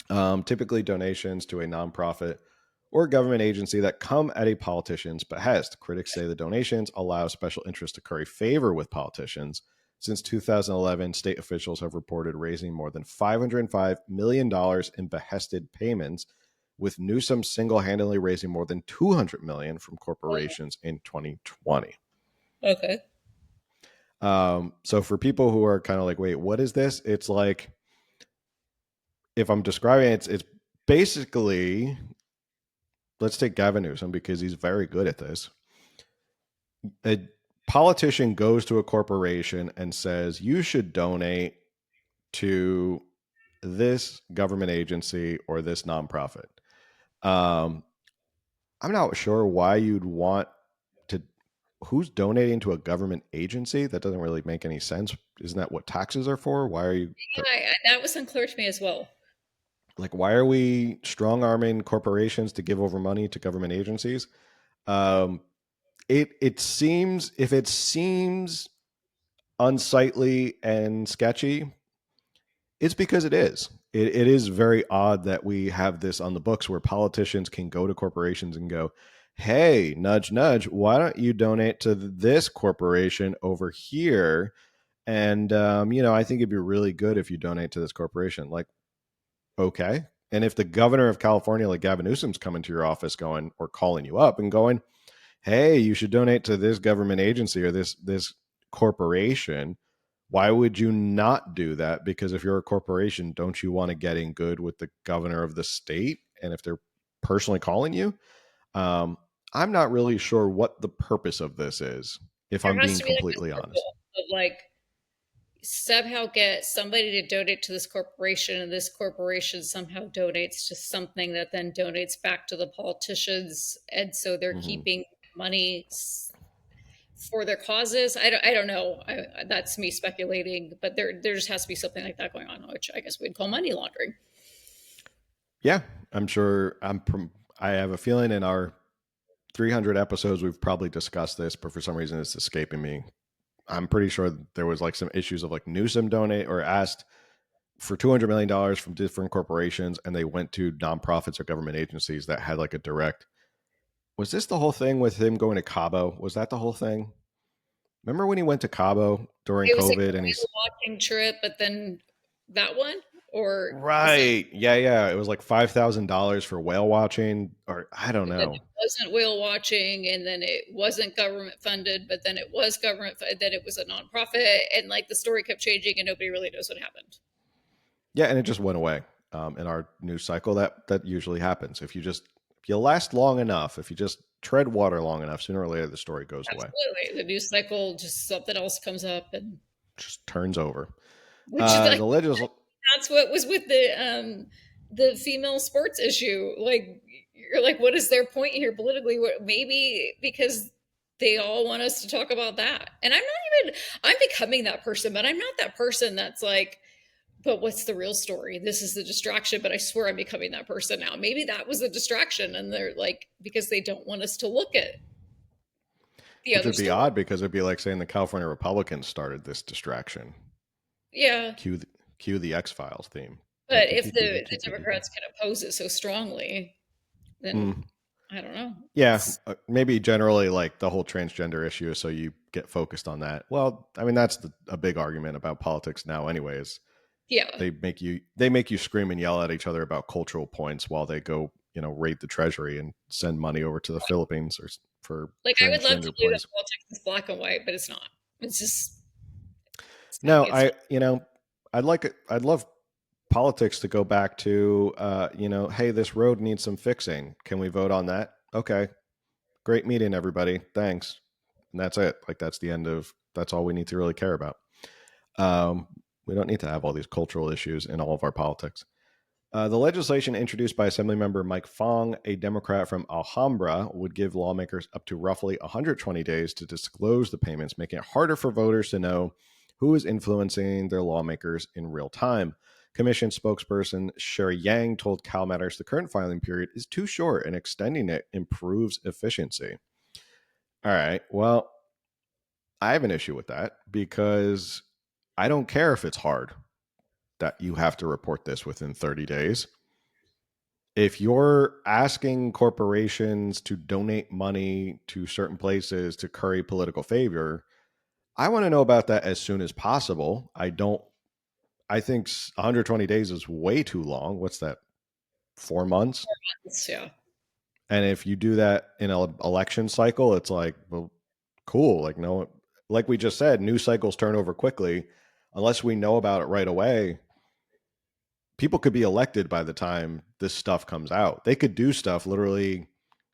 typically donations to a nonprofit or government agency that come at a politician's behest. Critics say the donations allow special interests to curry favor with politicians. Since 2011, state officials have reported raising more than $505 million in behested payments, with Newsom single-handedly raising more than $200 million from corporations in 2020. Okay. So for people who are kind of like, wait, what is this? It's like, if I'm describing it, it's basically, let's take Gavin Newsom because he's very good at this. A politician goes to a corporation and says, you should donate to this government agency or this nonprofit. I'm not sure why you'd want to. Who's donating to a government agency? That doesn't really make any sense. Isn't that what taxes are for? Why are you? Yeah, that was unclear to me as well. Like, why are we strong-arming corporations to give over money to government agencies? It seems, if it seems unsightly and sketchy, it's because it is. It is very odd that we have this on the books where politicians can go to corporations and go, hey, nudge, nudge, why don't you donate to this corporation over here? And, I think it'd be really good if you donate to this corporation. Like, okay. And if the governor of California, like Gavin Newsom's coming to your office going, or calling you up and going, hey, you should donate to this government agency or this corporation, why would you not do that? Because if you're a corporation, don't you want to get in good with the governor of the state? And if they're personally calling you, I'm not really sure what the purpose of this is, if I'm being completely honest. Like, somehow get somebody to donate to this corporation, and this corporation somehow donates to something that then donates back to the politicians, and so they're keeping money for their causes. I don't know. That's me speculating, but there just has to be something like that going on, which I guess we'd call money laundering. Yeah, I'm sure. I have a feeling in our 300 episodes we've probably discussed this, but for some reason it's escaping me. I'm pretty sure there was like some issues of like Newsom donate or asked for $200 million from different corporations, and they went to nonprofits or government agencies that had like a direct. Was this the whole thing with him going to Cabo? Was that the whole thing? Remember when he went to Cabo during COVID? Like a walking trip, but then that one, or Right. Yeah. It was like $5,000 for whale watching, or I don't then know. it wasn't whale watching, and then it wasn't government funded, but then it was government funded, then it was a nonprofit, and like the story kept changing and nobody really knows what happened. Yeah, and it just went away. In our news cycle, that usually happens. If you last long enough, if you just tread water long enough, sooner or later the story goes away. Absolutely. The news cycle, just something else comes up, and Just turns over. which is like, The that's what was with the female sports issue. Like, you're like, what is their point here politically? Maybe because they all want us to talk about that. And I'm becoming that person, but I'm not that person that's like, but what's the real story? This is the distraction, but I swear I'm becoming that person now. Maybe that was a distraction, and they're like, because they don't want us to look at the which other would be story. odd, because it'd be like saying the California Republicans started this distraction. Yeah. Cue the X-Files theme. But if the Democrats can oppose it so strongly, then I don't know. Yeah, maybe generally like the whole transgender issue, so you get focused on that. Well, I mean, that's a big argument about politics now anyways. Yeah. They make you scream and yell at each other about cultural points while they go, raid the treasury and send money over to the Philippines or for like, I would love to transgender believe plays. that politics is black and white, but it's not. It's just No, I'd love politics to go back to, hey, this road needs some fixing. Can we vote on that? Okay. Great meeting, everybody. Thanks. And that's it. Like, that's all we need to really care about. We don't need to have all these cultural issues in all of our politics. The legislation introduced by Assemblymember Mike Fong, a Democrat from Alhambra, would give lawmakers up to roughly 120 days to disclose the payments, making it harder for voters to know who is influencing their lawmakers in real time. Commission spokesperson Sherry Yang told Cal Matters the current filing period is too short and extending it improves efficiency. All right, well, I have an issue with that because I don't care if it's hard that you have to report this within 30 days. If you're asking corporations to donate money to certain places to curry political favor, I want to know about that as soon as possible. I think 120 days is way too long. What's that? 4 months? 4 months, yeah. And if you do that in an election cycle, it's like, well, cool. Like, no, like we just said, news cycles turn over quickly. Unless we know about it right away, people could be elected by the time this stuff comes out. They could do stuff literally,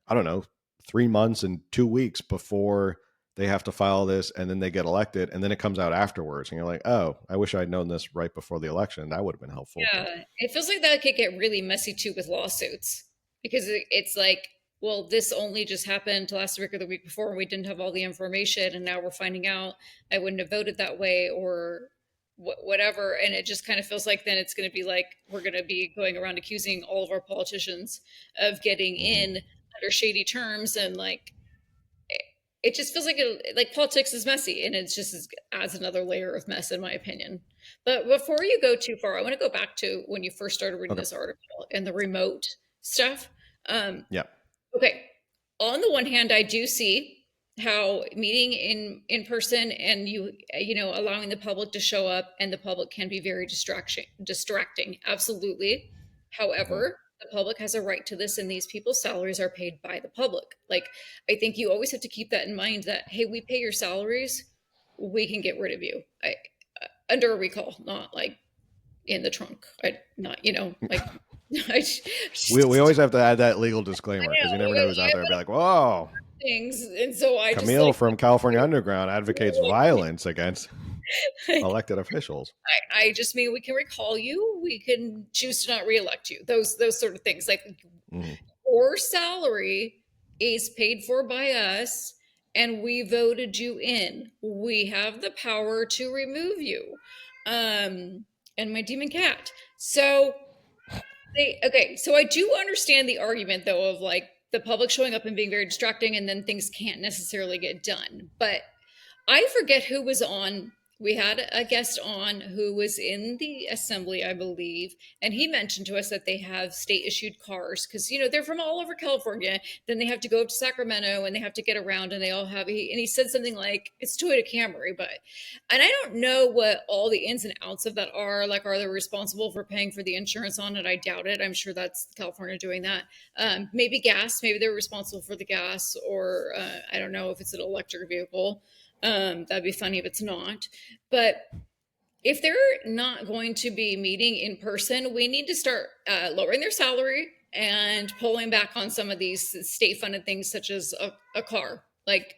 I don't know, 3 months and 2 weeks before they have to file this, and then they get elected, and then it comes out afterwards. And you're like, oh, I wish I'd known this right before the election. That would have been helpful. Yeah, it feels like that could get really messy too with lawsuits, because it's like, well, this only just happened last week or the week before, and we didn't have all the information, and now we're finding out I wouldn't have voted that way, or whatever. And it just kind of feels like then it's going to be like we're going to be going around accusing all of our politicians of getting in under shady terms, and like it just feels like politics is messy, and it just adds another layer of mess, in my opinion. But before you go too far, I want to go back to when you first started reading this article and the remote stuff. Yeah. Okay. On the one hand, I do see how meeting in person and allowing the public to show up, and the public can be very distracting. Absolutely. However, the public has a right to this, and these people's salaries are paid by the public. Like, I think you always have to keep that in mind, that, hey, we pay your salaries, we can get rid of you under a recall, not like in the trunk. We always have to add that legal disclaimer, because you never know who's out there and be like, whoa, things. And so Camille from California Underground advocates violence against elected officials. I just mean, we can recall you, we can choose to not reelect you, those sort of things. Like, your salary is paid for by us, and we voted you in. We have the power to remove you. And my demon cat. So so I do understand the argument, though, of like the public showing up and being very distracting, and then things can't necessarily get done. But I forget who was on we had a guest on who was in the assembly, I believe, and he mentioned to us that they have state issued cars because, they're from all over California. Then they have to go up to Sacramento and they have to get around, and they all have, and he said something like, it's Toyota Camry, and I don't know what all the ins and outs of that are. Like, are they responsible for paying for the insurance on it? I doubt it. I'm sure that's California doing that. Maybe gas, maybe they're responsible for the gas, or I don't know if it's an electric vehicle. That'd be funny if it's not. But if they're not going to be meeting in person, we need to start lowering their salary and pulling back on some of these state-funded things, such as a car. Like,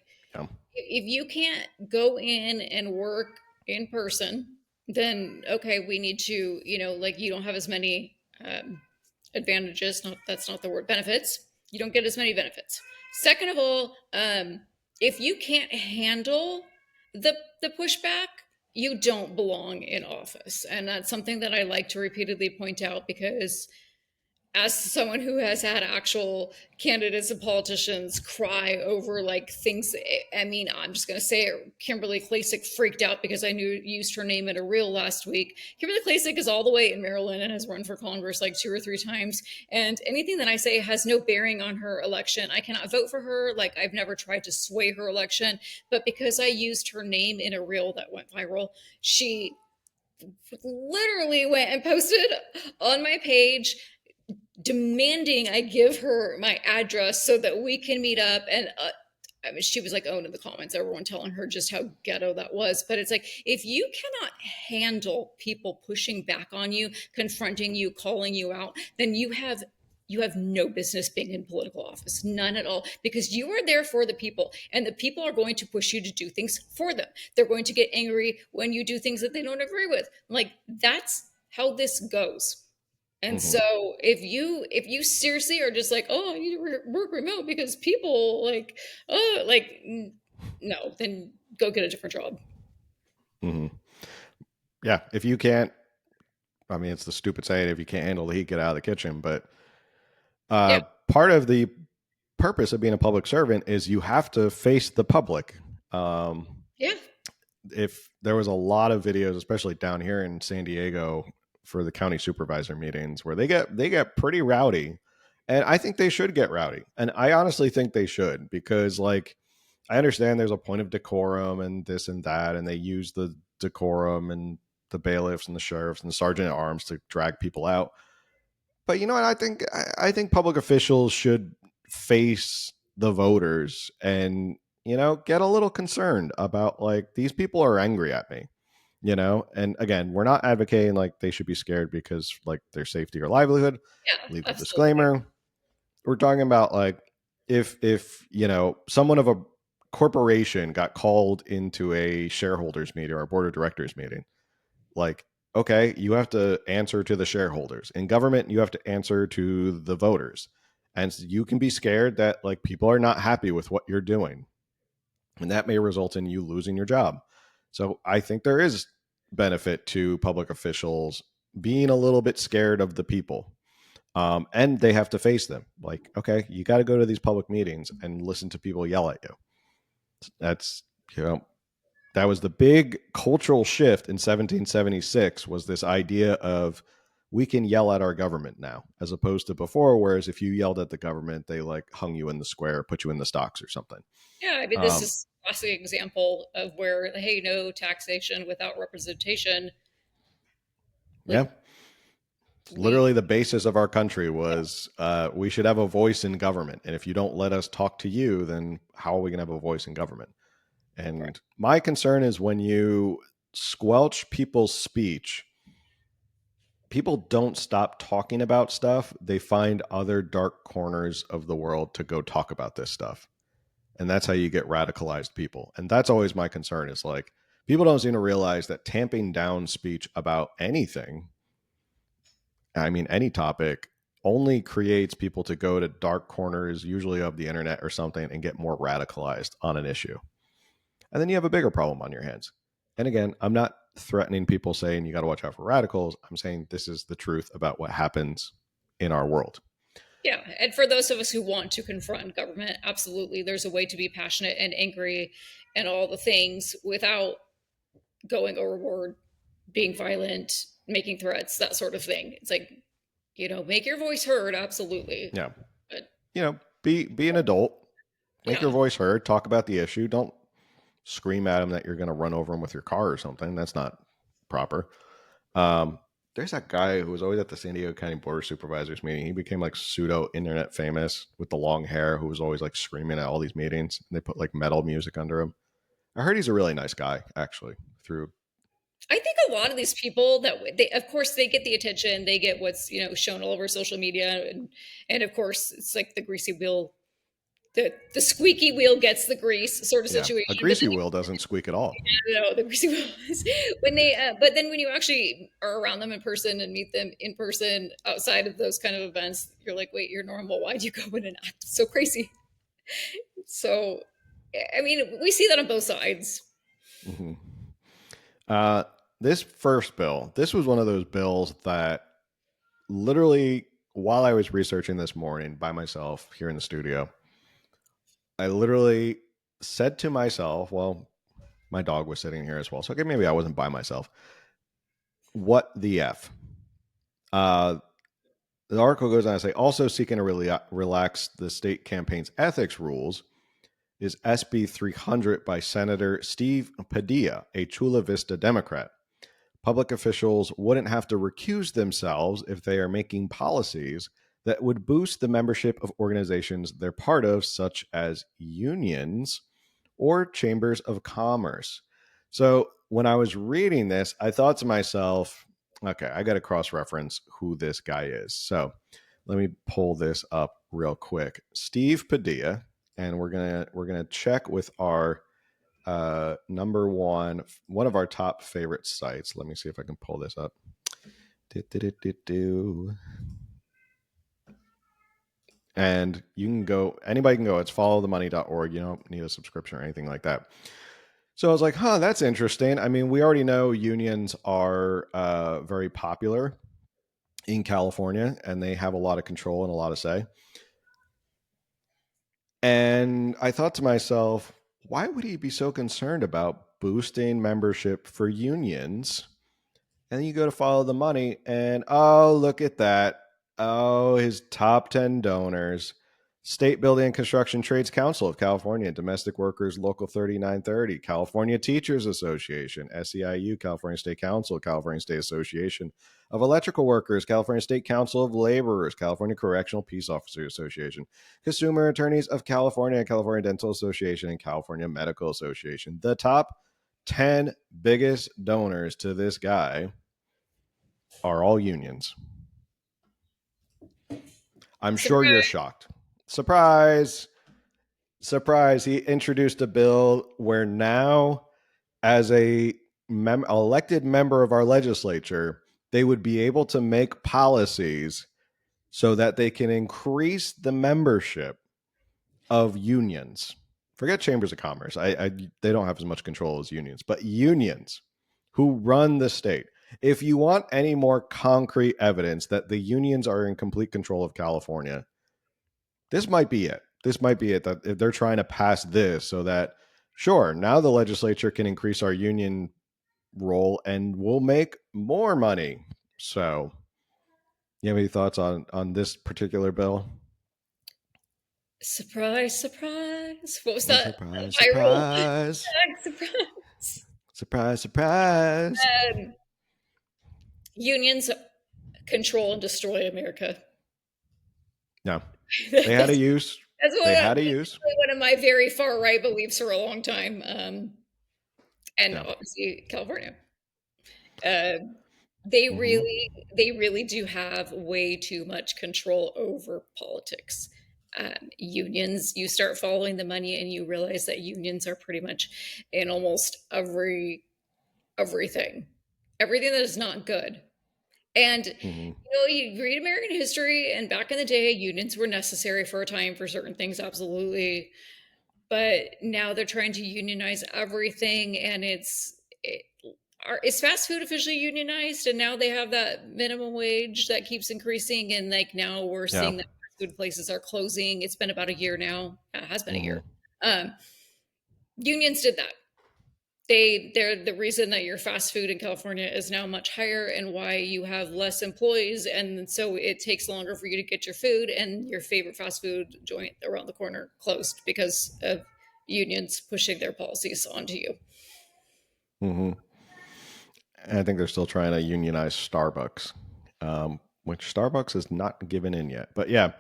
if you can't go in and work in person, then okay, we need to, you don't have as many advantages. That's not the word, benefits. You don't get as many benefits. Second of all, if you can't handle the pushback, you don't belong in office. And that's something that I like to repeatedly point out, because as someone who has had actual candidates and politicians cry over like things, I mean, I'm just going to say it, Kimberly Klasick freaked out because I used her name in a reel last week. Kimberly Klasick is all the way in Maryland and has run for Congress like 2 or 3 times. And anything that I say has no bearing on her election. I cannot vote for her. Like, I've never tried to sway her election, but because I used her name in a reel that went viral, she literally went and posted on my page demanding I give her my address so that we can meet up. And I mean, she was like, in the comments, everyone telling her just how ghetto that was. But it's like, if you cannot handle people pushing back on you, confronting you, calling you out, then you have no business being in political office, none at all, because you are there for the people, and the people are going to push you to do things for them. They're going to get angry when you do things that they don't agree with. Like, that's how this goes. And so if you seriously are just like, I need to work remote because people no, then go get a different job. Yeah. If you can't, I mean, it's the stupid saying, if you can't handle the heat, get out of the kitchen. But part of the purpose of being a public servant is you have to face the public. If there was a lot of videos, especially down here in San Diego, for the county supervisor meetings, where they get pretty rowdy, and I think they should get rowdy. And I honestly think they should, because like, I understand there's a point of decorum and this and that, and they use the decorum and the bailiffs and the sheriffs and the sergeant at arms to drag people out. But you know what? I think public officials should face the voters and, get a little concerned about, like, these people are angry at me. And again, we're not advocating like they should be scared because like their safety or livelihood. Legal disclaimer. We're talking about like if someone of a corporation got called into a shareholders meeting or a board of directors meeting, like, okay, you have to answer to the shareholders. In government, you have to answer to the voters. And so you can be scared that like people are not happy with what you're doing, and that may result in you losing your job. So I think there is benefit to public officials being a little bit scared of the people. And they have to face them. Like, okay, you got to go to these public meetings and listen to people yell at you. That's, that was the big cultural shift in 1776, was this idea of we can yell at our government now, as opposed to before, whereas if you yelled at the government, they like hung you in the square, put you in the stocks or something. Yeah, I mean, this is a classic example of where, hey, no taxation without representation. Literally the basis of our country was we should have a voice in government. And if you don't let us talk to you, then how are we going to have a voice in government? And my concern is when you squelch people's speech, people don't stop talking about stuff. They find other dark corners of the world to go talk about this stuff. And that's how you get radicalized people. And that's always my concern, is like, people don't seem to realize that tamping down speech about anything, I mean, any topic, only creates people to go to dark corners, usually of the internet or something, and get more radicalized on an issue. And then you have a bigger problem on your hands. And again, I'm not threatening people saying you got to watch out for radicals. I'm saying this is the truth about what happens in our world. Yeah. And for those of us who want to confront government, absolutely, there's a way to be passionate and angry and all the things without going overboard, being violent, making threats, that sort of thing. It's like, make your voice heard. Absolutely. Yeah. But, Be an adult, make Yeah. your voice heard, talk about the issue. Don't scream at them that you're going to run over them with your car or something. That's not proper. There's that guy who was always at the San Diego County Board of Supervisors meeting. He became like pseudo internet famous with the long hair, who was always like screaming at all these meetings. And they put like metal music under him. I heard he's a really nice guy, actually. I think a lot of these people that of course, they get the attention, they get what's shown all over social media, and of course, it's like the greasy wheel, the squeaky wheel gets the grease sort of situation. A greasy wheel doesn't squeak at all. The greasy wheel is when they. But then when you actually are around them in person and meet them in person outside of those kind of events, you're like, wait, you're normal. Why do you go in and act so crazy? So, I mean, we see that on both sides. Mm-hmm. This first bill, this was one of those bills that literally, while I was researching this morning by myself here in the studio, I literally said to myself, well, my dog was sitting here as well, so okay, maybe I wasn't by myself. What the F? The article goes on to say, also seeking to relax the state campaign's ethics rules is SB 300 by Senator Steve Padilla, a Chula Vista Democrat. Public officials wouldn't have to recuse themselves if they are making policies that would boost the membership of organizations they're part of, such as unions or chambers of commerce. So when I was reading this, I thought to myself, okay, I got to cross-reference who this guy is. So let me pull this up real quick. Steve Padilla, and we're gonna check with our number one of our top favorite sites. Let me see if I can pull this up. And you can go, anybody can go. It's followthemoney.org. You don't need a subscription or anything like that. So I was like, that's interesting. I mean, we already know unions are very popular in California, and they have a lot of control and a lot of say. And I thought to myself, why would he be so concerned about boosting membership for unions? And then you go to Follow the Money, and look at that. His top 10 donors: State Building and Construction Trades Council of California, Domestic Workers Local 3930, California Teachers Association, SEIU, California State Council, California State Association of Electrical Workers, California State Council of Laborers, California Correctional Peace Officers Association, Consumer Attorneys of California, California Dental Association, and California Medical Association. The top 10 biggest donors to this guy are all unions. I'm sure you're shocked. Surprise. He introduced a bill where now, as a elected member of our legislature, they would be able to make policies so that they can increase the membership of unions. Forget chambers of commerce. They don't have as much control as unions, but unions who run the state. If you want any more concrete evidence that the unions are in complete control of California, this might be it. That if they're trying to pass this so that, sure, now the legislature can increase our union role and we'll make more money. So, you have any thoughts on this particular bill? Surprise, surprise. What was that? Surprise. Unions control and destroy America. No. They had a use. That's one of my very far right beliefs for a long time. And obviously California. They really do have way too much control over politics. Unions, you start following the money and you realize that unions are pretty much in almost everything that is not good. And you read American history, and back in the day, unions were necessary for a time for certain things, absolutely. But now they're trying to unionize everything, and is fast food officially unionized? And now they have that minimum wage that keeps increasing, and like now we're seeing that fast food places are closing. It's been about a year now. It has been a year. Unions did that. they're the reason that your fast food in California is now much higher, and why you have less employees, and so it takes longer for you to get your food, and your favorite fast food joint around the corner closed because of unions pushing their policies onto you. Mm-hmm. And I think they're still trying to unionize Starbucks, which Starbucks is not given in yet. But yeah,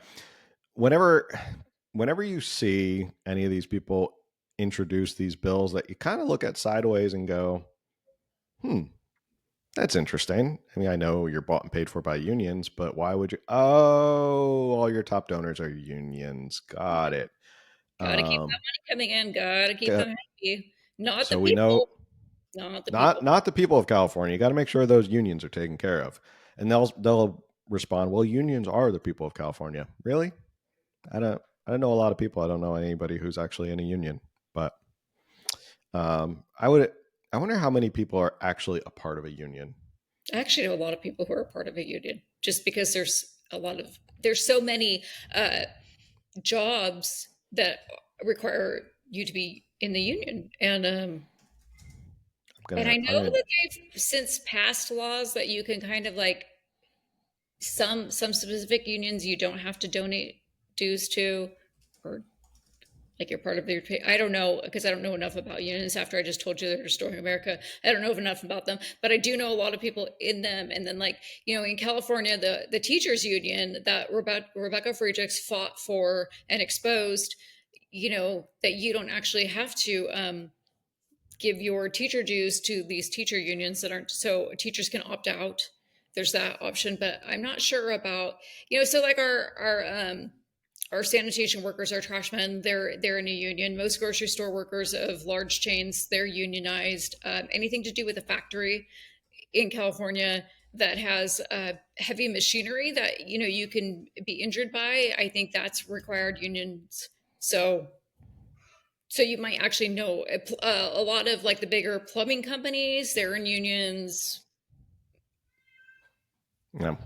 whenever you see any of these people introduce these bills that you kind of look at sideways and go, that's interesting. I mean, I know you're bought and paid for by unions, but why would you? Oh, all your top donors are unions. Got it. Gotta keep that money coming in. Gotta keep them happy. Not so the we people. know, Not the people. not the people of California. You got to make sure those unions are taken care of, and they'll respond, well, unions are the people of California. Really? I don't know a lot of people. I don't know anybody who's actually in a union, but I wonder how many people are actually a part of a union. I actually know a lot of people who are part of a union, just because there's so many jobs that require you to be in the union, and I know that they've since passed laws that you can kind of like some specific unions you don't have to donate dues to, or like you're part of their pay. I don't know, because I don't know enough about unions after I just told you they're destroying America. I don't know enough about them, but I do know a lot of people in them. And then, like, you know, in California, the teachers union that Rebecca Friedrichs fought for and exposed, you know, that you don't actually have to give your teacher dues to these teacher unions that aren't, so teachers can opt out. There's that option, but I'm not sure about, you know, so like our sanitation workers, our trash men, they're in a union. Most grocery store workers of large chains, they're unionized. Anything to do with a factory in California that has heavy machinery that, you know, you can be injured by, I think that's required unions. So you might actually know a lot of like the bigger plumbing companies, they're in unions. Yeah.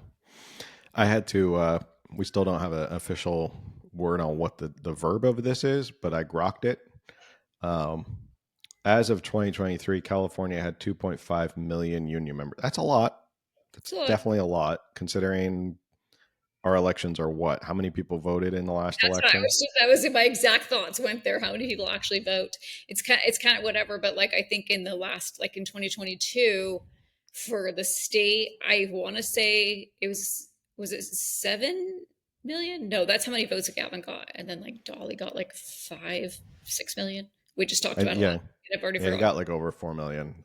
I had to, we still don't have an official word on what the verb of this is, but I grokked it. As of 2023, California had 2.5 million union members. That's a lot. That's definitely a lot, considering our elections are what? How many people voted in the last election? That was my exact thoughts went there. How many people actually vote? It's kind of whatever, but like I think in the last, like in 2022 for the state, I want to say it was it 7 million? No, that's how many votes Gavin got, and then like Dolly got like 5-6 million. We just talked about yeah, they got like over 4 million.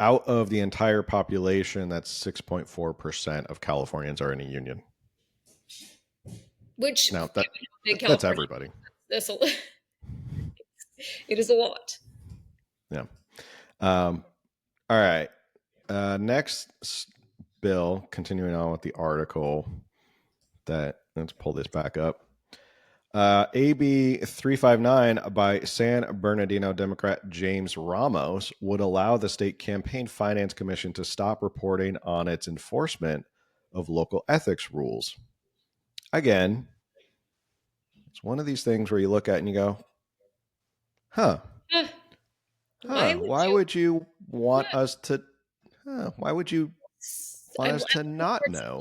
Out of the entire population, that's 6.4% of Californians are in a union. Which now that's everybody. That's it is a lot. Yeah. All right. Next bill, continuing on with the article let's pull this back up. AB 359 by San Bernardino Democrat James Ramos would allow the State Campaign Finance Commission to stop reporting on its enforcement of local ethics rules. Again, it's one of these things where you look at it and you go, why would you want us to not know?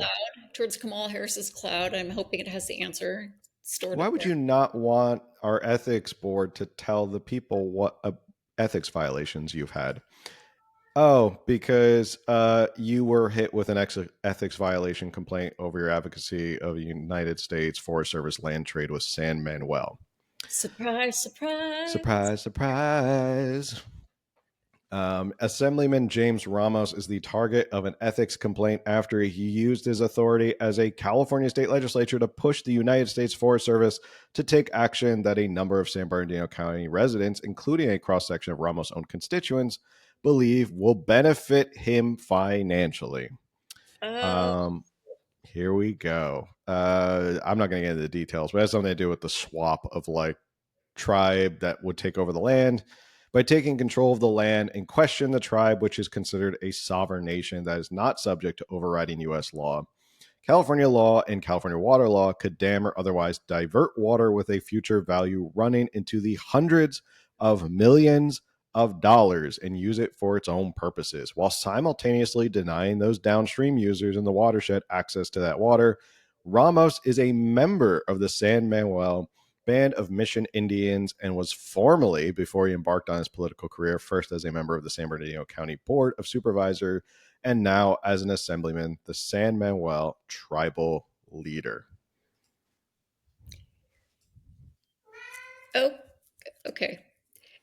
Towards Kamala Harris's cloud. I'm hoping it has the answer stored. Why would you not want our ethics board to tell the people what ethics violations you've had? Oh, because you were hit with an ethics violation complaint over your advocacy of the United States Forest Service land trade with San Manuel. Surprise, surprise. Surprise, surprise. Assemblyman James Ramos is the target of an ethics complaint after he used his authority as a California state legislature to push the United States Forest Service to take action that a number of San Bernardino County residents, including a cross-section of Ramos' own constituents, believe will benefit him financially. Here we go. I'm not going to get into the details, but it has something to do with the swap of like tribe that would take over the land by taking control of the land and question the tribe, which is considered a sovereign nation that is not subject to overriding U.S. law. California law and California water law could dam or otherwise divert water with a future value running into the hundreds of millions of dollars and use it for its own purposes, while simultaneously denying those downstream users in the watershed access to that water. Ramos is a member of the San Manuel Band of Mission Indians and was formerly, before he embarked on his political career, first as a member of the San Bernardino County Board of Supervisors and now as an assemblyman, the San Manuel tribal leader. Oh, okay.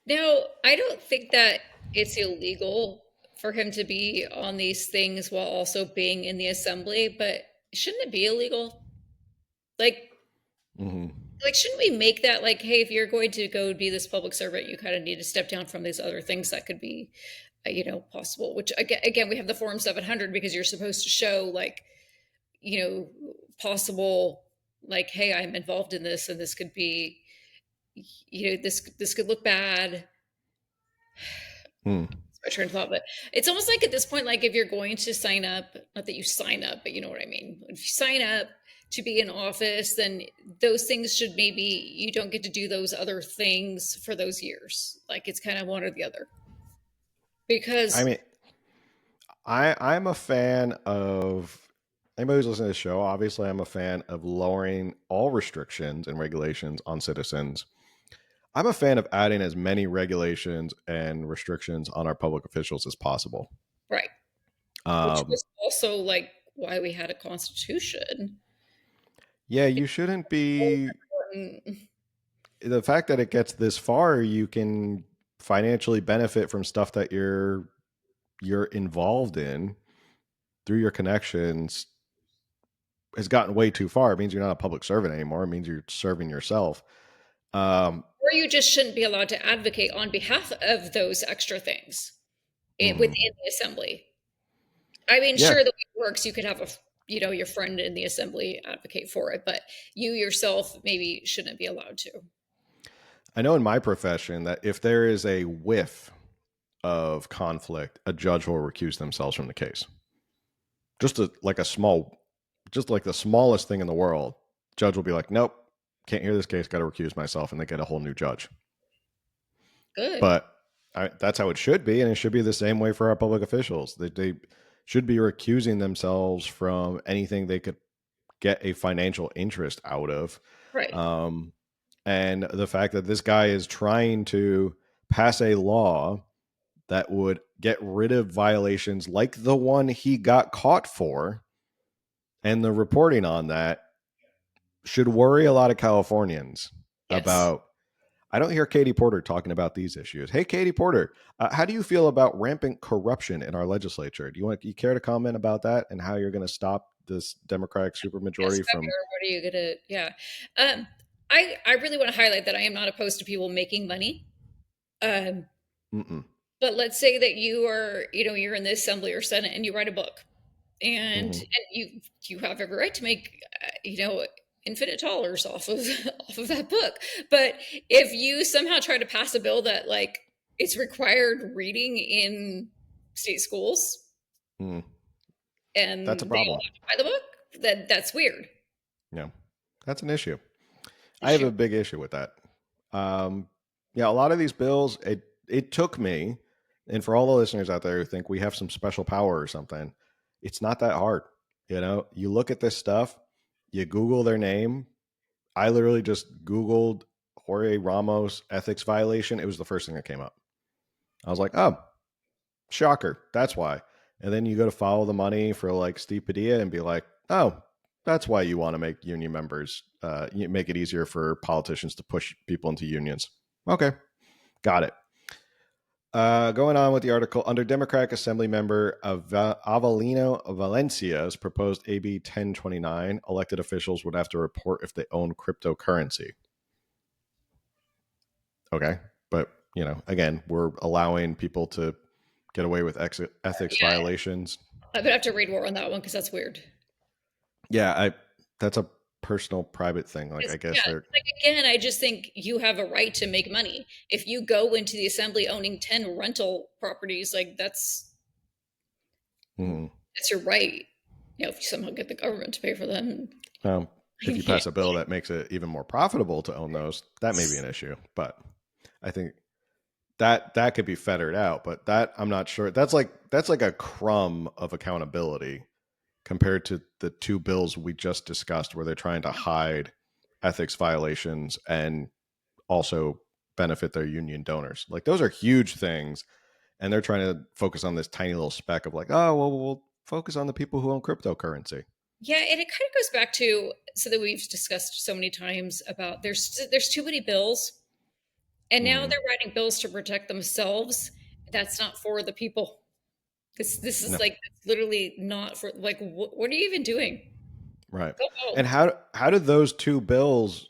Now, I don't think that it's illegal for him to be on these things while also being in the assembly, but shouldn't it be illegal? Like, shouldn't we make that like, hey, if you're going to go be this public servant, you kind of need to step down from these other things that could be, possible. Which again, we have the Form 700 because you're supposed to show like, possible, like, hey, I'm involved in this, and this could be, this could look bad. It's my train of thought, but it's almost like at this point, like if you're going to sign up, not that you sign up, but you know what I mean. If you sign up to be in office, then those things should maybe you don't get to do those other things for those years. Like it's kind of one or the other. Because I mean, I'm a fan of anybody who's listening to the show. Obviously, I'm a fan of lowering all restrictions and regulations on citizens. I'm a fan of adding as many regulations and restrictions on our public officials as possible. Right. Which was also like why we had a constitution. Yeah, you shouldn't be. The fact that it gets this far, you can financially benefit from stuff that you're involved in through your connections has gotten way too far. It means you're not a public servant anymore. It means you're serving yourself. Or you just shouldn't be allowed to advocate on behalf of those extra things within the assembly. I mean, sure, the way it works, you could have your friend in the assembly advocate for it, but you yourself maybe shouldn't be allowed to. I know in my profession that if there is a whiff of conflict, a judge will recuse themselves from the case. Just like the smallest thing in the world, judge will be like, nope, can't hear this case, got to recuse myself, and they get a whole new judge. Good. But that's how it should be, and it should be the same way for our public officials. They should be recusing themselves from anything they could get a financial interest out of. Right. And the fact that this guy is trying to pass a law that would get rid of violations like the one he got caught for, and the reporting on that should worry a lot of Californians about. I don't hear Katie Porter talking about these issues. Hey, Katie Porter, how do you feel about rampant corruption in our legislature? Do you care to comment about that and how you're going to stop this Democratic supermajority from? What are you going to? Yeah. I really want to highlight that I am not opposed to people making money. But let's say that you are, you're in the assembly or senate and you write a book, and you have every right to make, infinite dollars off of that book. But if you somehow try to pass a bill that like it's required reading in state schools, and that's a problem. Buy the book, then that's weird. Yeah, that's an issue. I have a big issue with that. A lot of these bills, it took me, and for all the listeners out there who think we have some special power or something, it's not that hard. You look at this stuff, you Google their name. I literally just Googled Jorge Ramos ethics violation. It was the first thing that came up. I was like, oh, shocker. That's why. And then you go to follow the money for like Steve Padilla and be like, oh, that's why you want to make union members, make it easier for politicians to push people into unions. Okay, got it. Going on with the article, under Democratic Assembly member Avelino Valencia's proposed AB 1029, elected officials would have to report if they own cryptocurrency. Okay, but again, we're allowing people to get away with ethics violations. I would have to read more on that one because that's weird. Yeah, that's a personal, private thing. Like, I guess they're again, I just think you have a right to make money. If you go into the assembly owning 10 rental properties, like that's your right. If you somehow get the government to pay for them. If you pass a bill that makes it even more profitable to own those, that may be an issue. But I think that could be fettered out, but that I'm not sure. That's like a crumb of accountability compared to the two bills we just discussed, where they're trying to hide ethics violations and also benefit their union donors. Like, those are huge things, and they're trying to focus on this tiny little speck of like, oh, well, we'll focus on the people who own cryptocurrency. Yeah, and it kind of goes back to that we've discussed so many times about there's too many bills, and now they're writing bills to protect themselves. That's not for the people. This is No. like literally not for, like, what are you even doing? Right. Oh. And how did those two bills?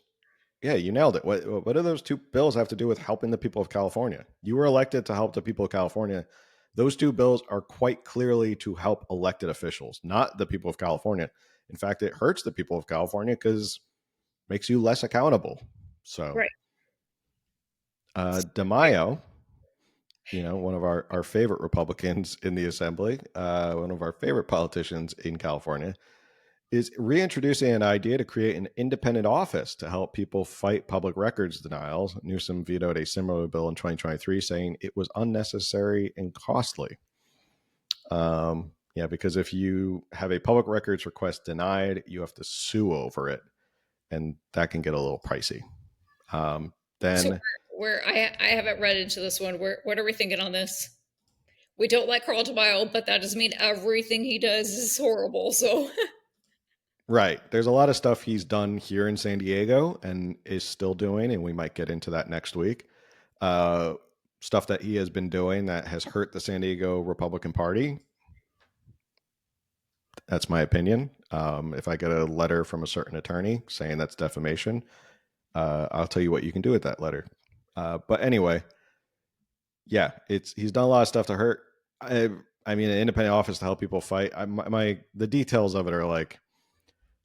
Yeah, you nailed it. What do those two bills have to do with helping the people of California? You were elected to help the people of California. Those two bills are quite clearly to help elected officials, not the people of California. In fact, it hurts the people of California because it makes you less accountable. So, right. DeMaio, one of our favorite Republicans in the Assembly, one of our favorite politicians in California, is reintroducing an idea to create an independent office to help people fight public records denials. Newsom vetoed a similar bill in 2023, saying it was unnecessary and costly. Because if you have a public records request denied, you have to sue over it, and that can get a little pricey. So I haven't read into this one. What are we thinking on this? We don't like Carl DeMaio, but that doesn't mean everything he does is horrible. So. Right. There's a lot of stuff he's done here in San Diego and is still doing, and we might get into that next week. Stuff that he has been doing that has hurt the San Diego Republican Party. That's my opinion. If I get a letter from a certain attorney saying that's defamation, I'll tell you what you can do with that letter. But anyway, yeah, he's done a lot of stuff to hurt. I mean, an independent office to help people fight. The details of it are like,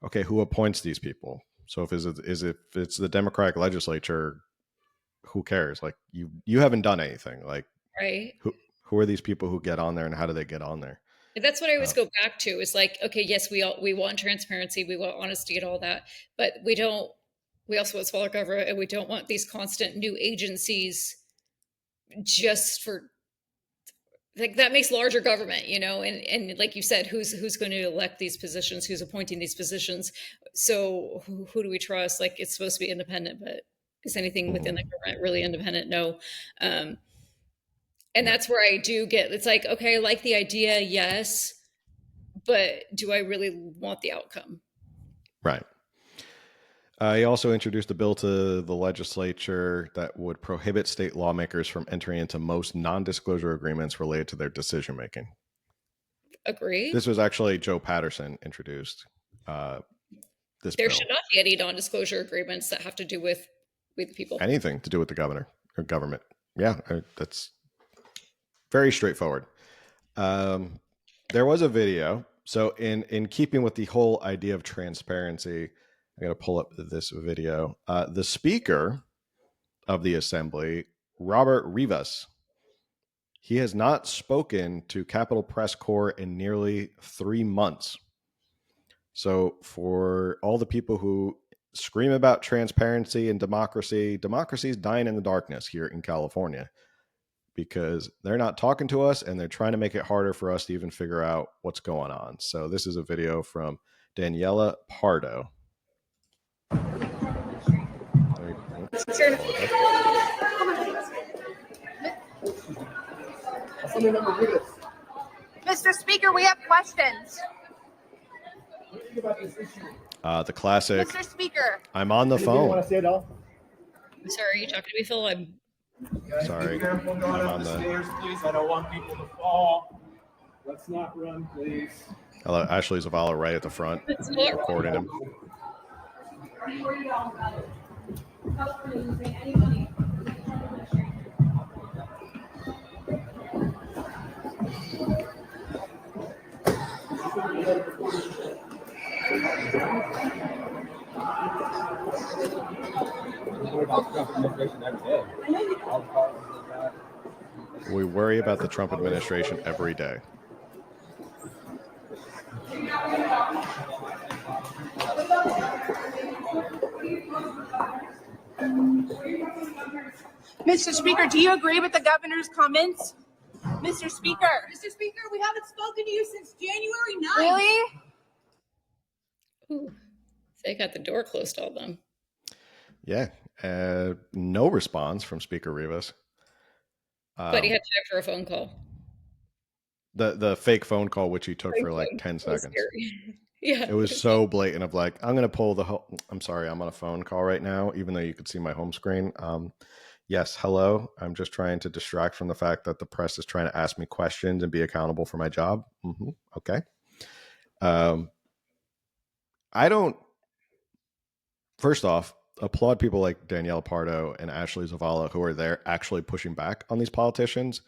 okay, who appoints these people? So if it's the Democratic legislature, who cares? Like, you haven't done anything. Like, right? Who are these people who get on there, and how do they get on there? That's what I always go back to. Is like, okay, yes, we want transparency, we want honesty and all that, but we also want smaller government, and we don't want these constant new agencies just for. Like, that makes larger government, and like you said, who's going to elect these positions, who's appointing these positions. So who do we trust? Like, it's supposed to be independent, but is anything within the government really independent? No. And that's where I do get, it's like, okay, I like the idea, yes, but do I really want the outcome? Right. He also introduced a bill to the legislature that would prohibit state lawmakers from entering into most non-disclosure agreements related to their decision-making. Agree. This was actually Joe Patterson introduced this There bill. should not be any non-disclosure agreements that have to do with the people. Anything to do with the governor or government. Yeah, that's very straightforward. There was a video. So in keeping with the whole idea of transparency, I got to pull up this video. The Speaker of the Assembly, Robert Rivas, he has not spoken to Capitol Press Corps in nearly 3 months. So for all the people who scream about transparency and democracy is dying in the darkness here in California because they're not talking to us, and they're trying to make it harder for us to even figure out what's going on. So this is a video from Daniela Pardo. Mr. Speaker, we have questions. The classic. Mr. Speaker. I'm on the phone. Sorry, are you talking to me, Phil? I'm sorry. I'm on the stairs, please. I don't want people to fall. Let's not run, please. Hello, Ashley Zavala right at the front, recording him. We worry about the Trump administration every day. Mr. Speaker, do you agree with the governor's comments? Mr. Speaker. Mr. Speaker, we haven't spoken to you since January 9th. Really? Ooh, they got the door closed on them. Yeah. No response from Speaker Rivas. But he had time for a phone call. The fake phone call, which he took for like 10 seconds. Yeah. It was so blatant of like, I'm going to pull I'm sorry, I'm on a phone call right now, even though you could see my home screen. Yes, hello. I'm just trying to distract from the fact that the press is trying to ask me questions and be accountable for my job. Okay. I don't, first off, applaud people like Danielle Pardo and Ashley Zavala who are there actually pushing back on these politicians,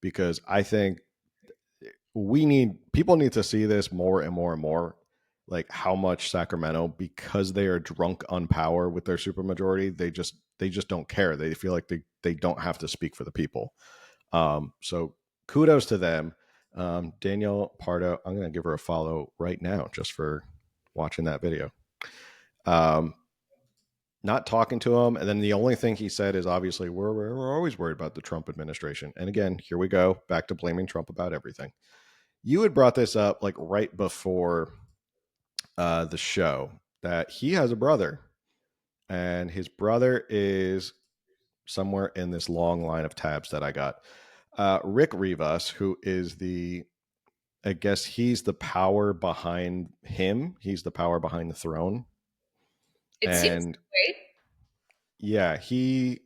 because I think people need to see this more and more and more, like how much Sacramento, because they are drunk on power with their supermajority, they just don't care. They feel like they don't have to speak for the people. So kudos to them. Danielle Pardo, I'm going to give her a follow right now just for watching that video. Not talking to him. And then the only thing he said is obviously we're always worried about the Trump administration. And again, here we go back to blaming Trump about everything. You had brought this up like right before the show that he has a brother, and his brother is somewhere in this long line of tabs that I got. Rick Rivas, who is I guess he's the power behind him. He's the power behind the throne. It seems that way. Yeah, he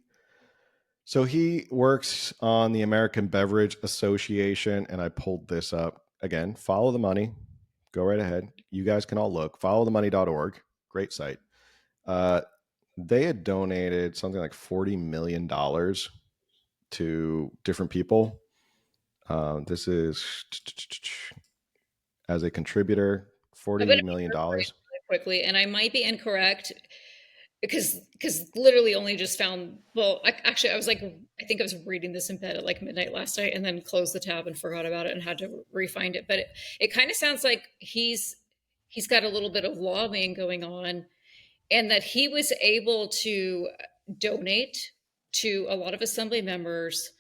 works on the American Beverage Association, and I pulled this up again. Follow the money. Go right ahead. You guys can all look. Followthemoney.org. Great site. They had donated something like $40 million to different people. This is as a contributor, $40 million. Really quickly, and I might be incorrect because literally only just found. Well, actually, I was like, I think I was reading this in bed at like midnight last night, and then closed the tab and forgot about it and had to refind it. But it kind of sounds like he's got a little bit of lobbying going on, and that he was able to donate to a lot of assembly members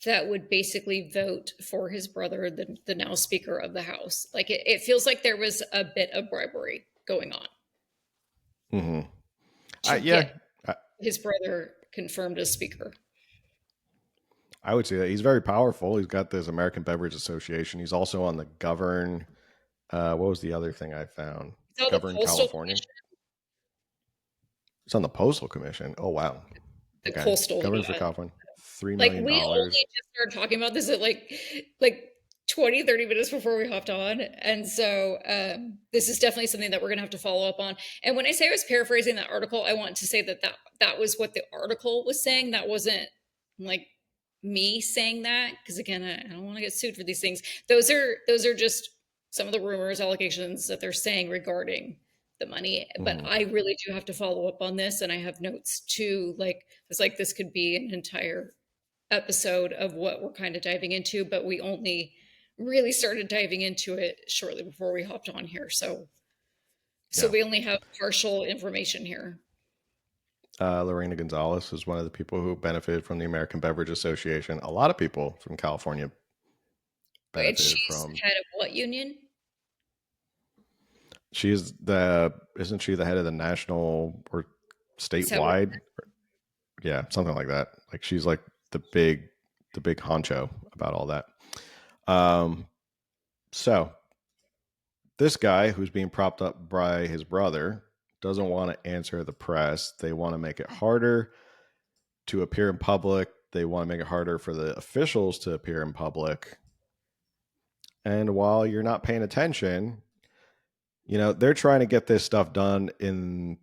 that would basically vote for his brother, the now Speaker of the House. Like it feels like there was a bit of bribery going on. Mm-hmm. Get his brother confirmed as Speaker. I would say that he's very powerful. He's got this American Beverage Association. He's also on the what was the other thing I found? Govern California. It's on the Postal Commission. Oh wow. The coastal Govern for California. $3 million. We only just started talking about this at like 20, 30 minutes before we hopped on. And so this is definitely something that we're going to have to follow up on. And when I say I was paraphrasing that article, I want to say that was what the article was saying. That wasn't like me saying that. Because again, I don't want to get sued for these things. Those are just some of the rumors, allegations that they're saying regarding the money. But I really do have to follow up on this. And I have notes too. This could be an entire episode of what we're kind of diving into, but we only really started diving into it shortly before we hopped on here. So we only have partial information here. Lorena Gonzalez is one of the people who benefited from the American Beverage Association. A lot of people from California benefited from. Head of what union? Isn't she the head of the national or statewide? Yeah, something like that. Like she's like the big honcho about all that. So this guy who's being propped up by his brother doesn't want to answer the press. They want to make it harder to appear in public. They want to make it harder for the officials to appear in public. And while you're not paying attention, they're trying to get this stuff done in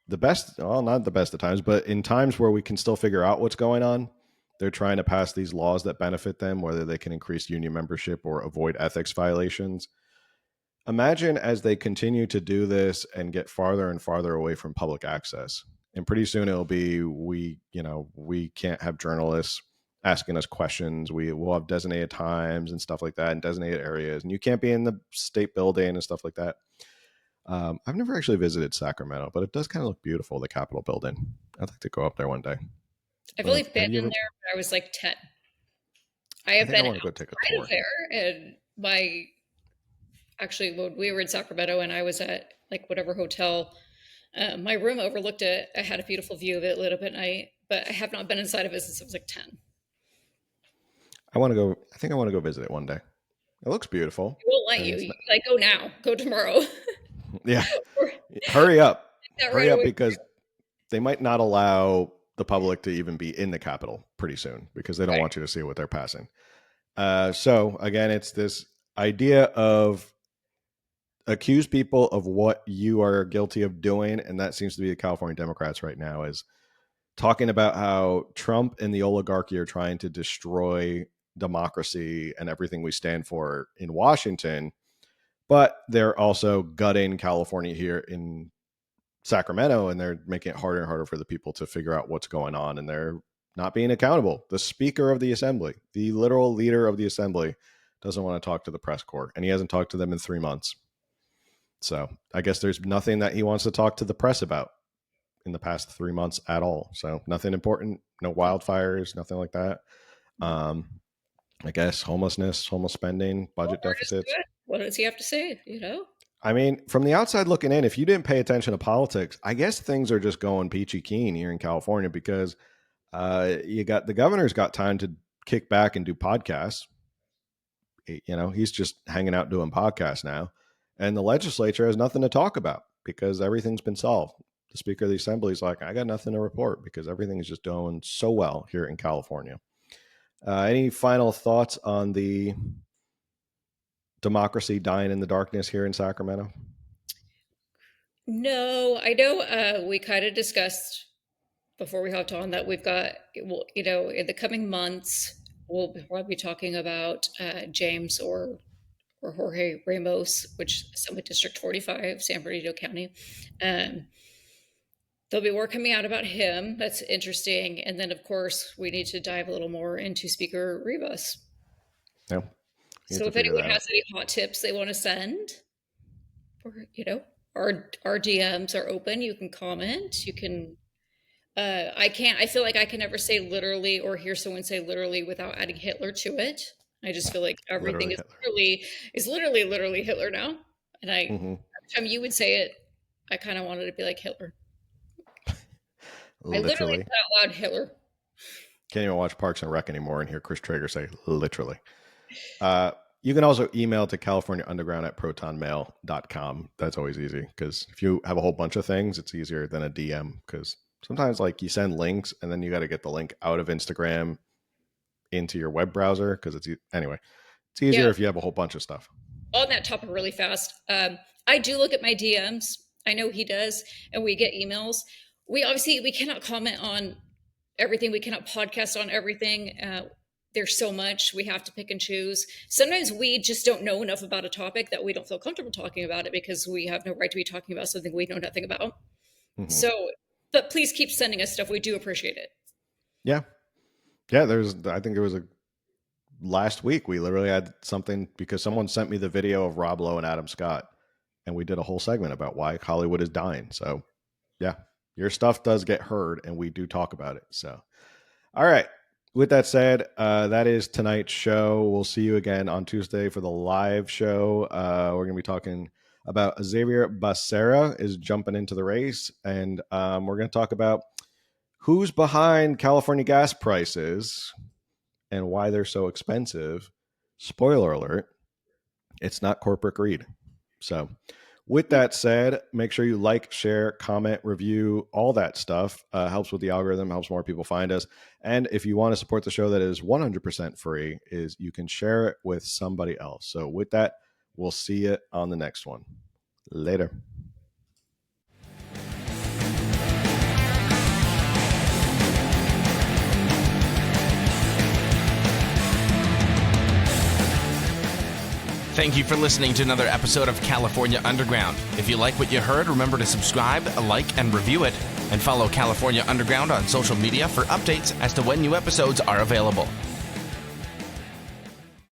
the best, well, not the best of times, but in times where we can still figure out what's going on. They're trying to pass these laws that benefit them, whether they can increase union membership or avoid ethics violations. Imagine as they continue to do this and get farther and farther away from public access. And pretty soon it'll be, we can't have journalists asking us questions. We will have designated times and stuff like that and designated areas. And you can't be in the state building and stuff like that. I've never actually visited Sacramento, but it does kind of look beautiful, the Capitol building. I'd like to go up there one day. I've only been in there when I was like 10. I have been outside of there, and actually, when we were in Sacramento and I was at like whatever hotel, my room overlooked it. I had a beautiful view of it lit up at night, but I have not been inside of it since I was like 10. I want to go. I think I want to go visit it one day. It looks beautiful. It won't let you. Like, go now. Go tomorrow. Yeah. Hurry up. Hurry up, away. because they might not allow the public to even be in the Capitol pretty soon because they don't want you to see what they're passing. So again, it's this idea of accuse people of what you are guilty of doing. And that seems to be the California Democrats right now, is talking about how Trump and the oligarchy are trying to destroy democracy and everything we stand for in Washington. But they're also gutting California here in Sacramento, and they're making it harder and harder for the people to figure out what's going on, and they're not being accountable. The Speaker of the Assembly, the literal leader of the Assembly, doesn't want to talk to the press corps, and he hasn't talked to them in 3 months. So I guess there's nothing that he wants to talk to the press about in the past 3 months at all. So nothing important, no wildfires, nothing like that. I guess homeless spending, budget deficits. What does he have to say? I mean, from the outside looking in, if you didn't pay attention to politics, I guess things are just going peachy keen here in California, because the governor's got time to kick back and do podcasts. He's just hanging out doing podcasts now. And the legislature has nothing to talk about because everything's been solved. The Speaker of the Assembly is like, I got nothing to report because everything is just doing so well here in California. Any final thoughts on the democracy dying in the darkness here in Sacramento? No, I know we kind of discussed before we hopped on that we've got, in the coming months, we'll probably be talking about James or Jorge Ramos, which is Assembly District 45, San Bernardino County. There'll be more coming out about him. That's interesting. And then, of course, we need to dive a little more into Speaker Rivas. Yeah. So if anyone has any hot tips they want to send, or, our DMs are open. You can comment. You can, I feel like I can never say literally or hear someone say literally without adding Hitler to it. I just feel like everything is literally Hitler now. And every time you would say it, I kind of wanted to be like Hitler. I literally said out loud Hitler. Can't even watch Parks and Rec anymore and hear Chris Traeger say literally. You can also email to californiaunderground@protonmail.com. That's always easy, because if you have a whole bunch of things, it's easier than a DM, because sometimes you send links and then you got to get the link out of Instagram into your web browser, because it's easier if you have a whole bunch of stuff. On that topic really fast, I do look at my DMs. I know he does, and we get emails. We cannot comment on everything. We cannot podcast on everything. There's so much. We have to pick and choose. Sometimes we just don't know enough about a topic that we don't feel comfortable talking about it, because we have no right to be talking about something we know nothing about. So, but please keep sending us stuff. We do appreciate it. Yeah. I think it was last week we literally had something, because someone sent me the video of Rob Lowe and Adam Scott, and we did a whole segment about why Hollywood is dying. So yeah, your stuff does get heard and we do talk about it. So, all right. With that said, that is tonight's show. We'll see you again on Tuesday for the live show. We're going to be talking about Xavier Becerra is jumping into the race, and we're going to talk about who's behind California gas prices and why they're so expensive. Spoiler alert, it's not corporate greed. So with that said, make sure you like, share, comment, review, all that stuff. Helps with the algorithm, helps more people find us. And if you want to support the show, that is 100% free, is you can share it with somebody else. So with that, we'll see you on the next one. Later. Thank you for listening to another episode of California Underground. If you like what you heard, remember to subscribe, like, and review it, and follow California Underground on social media for updates as to when new episodes are available.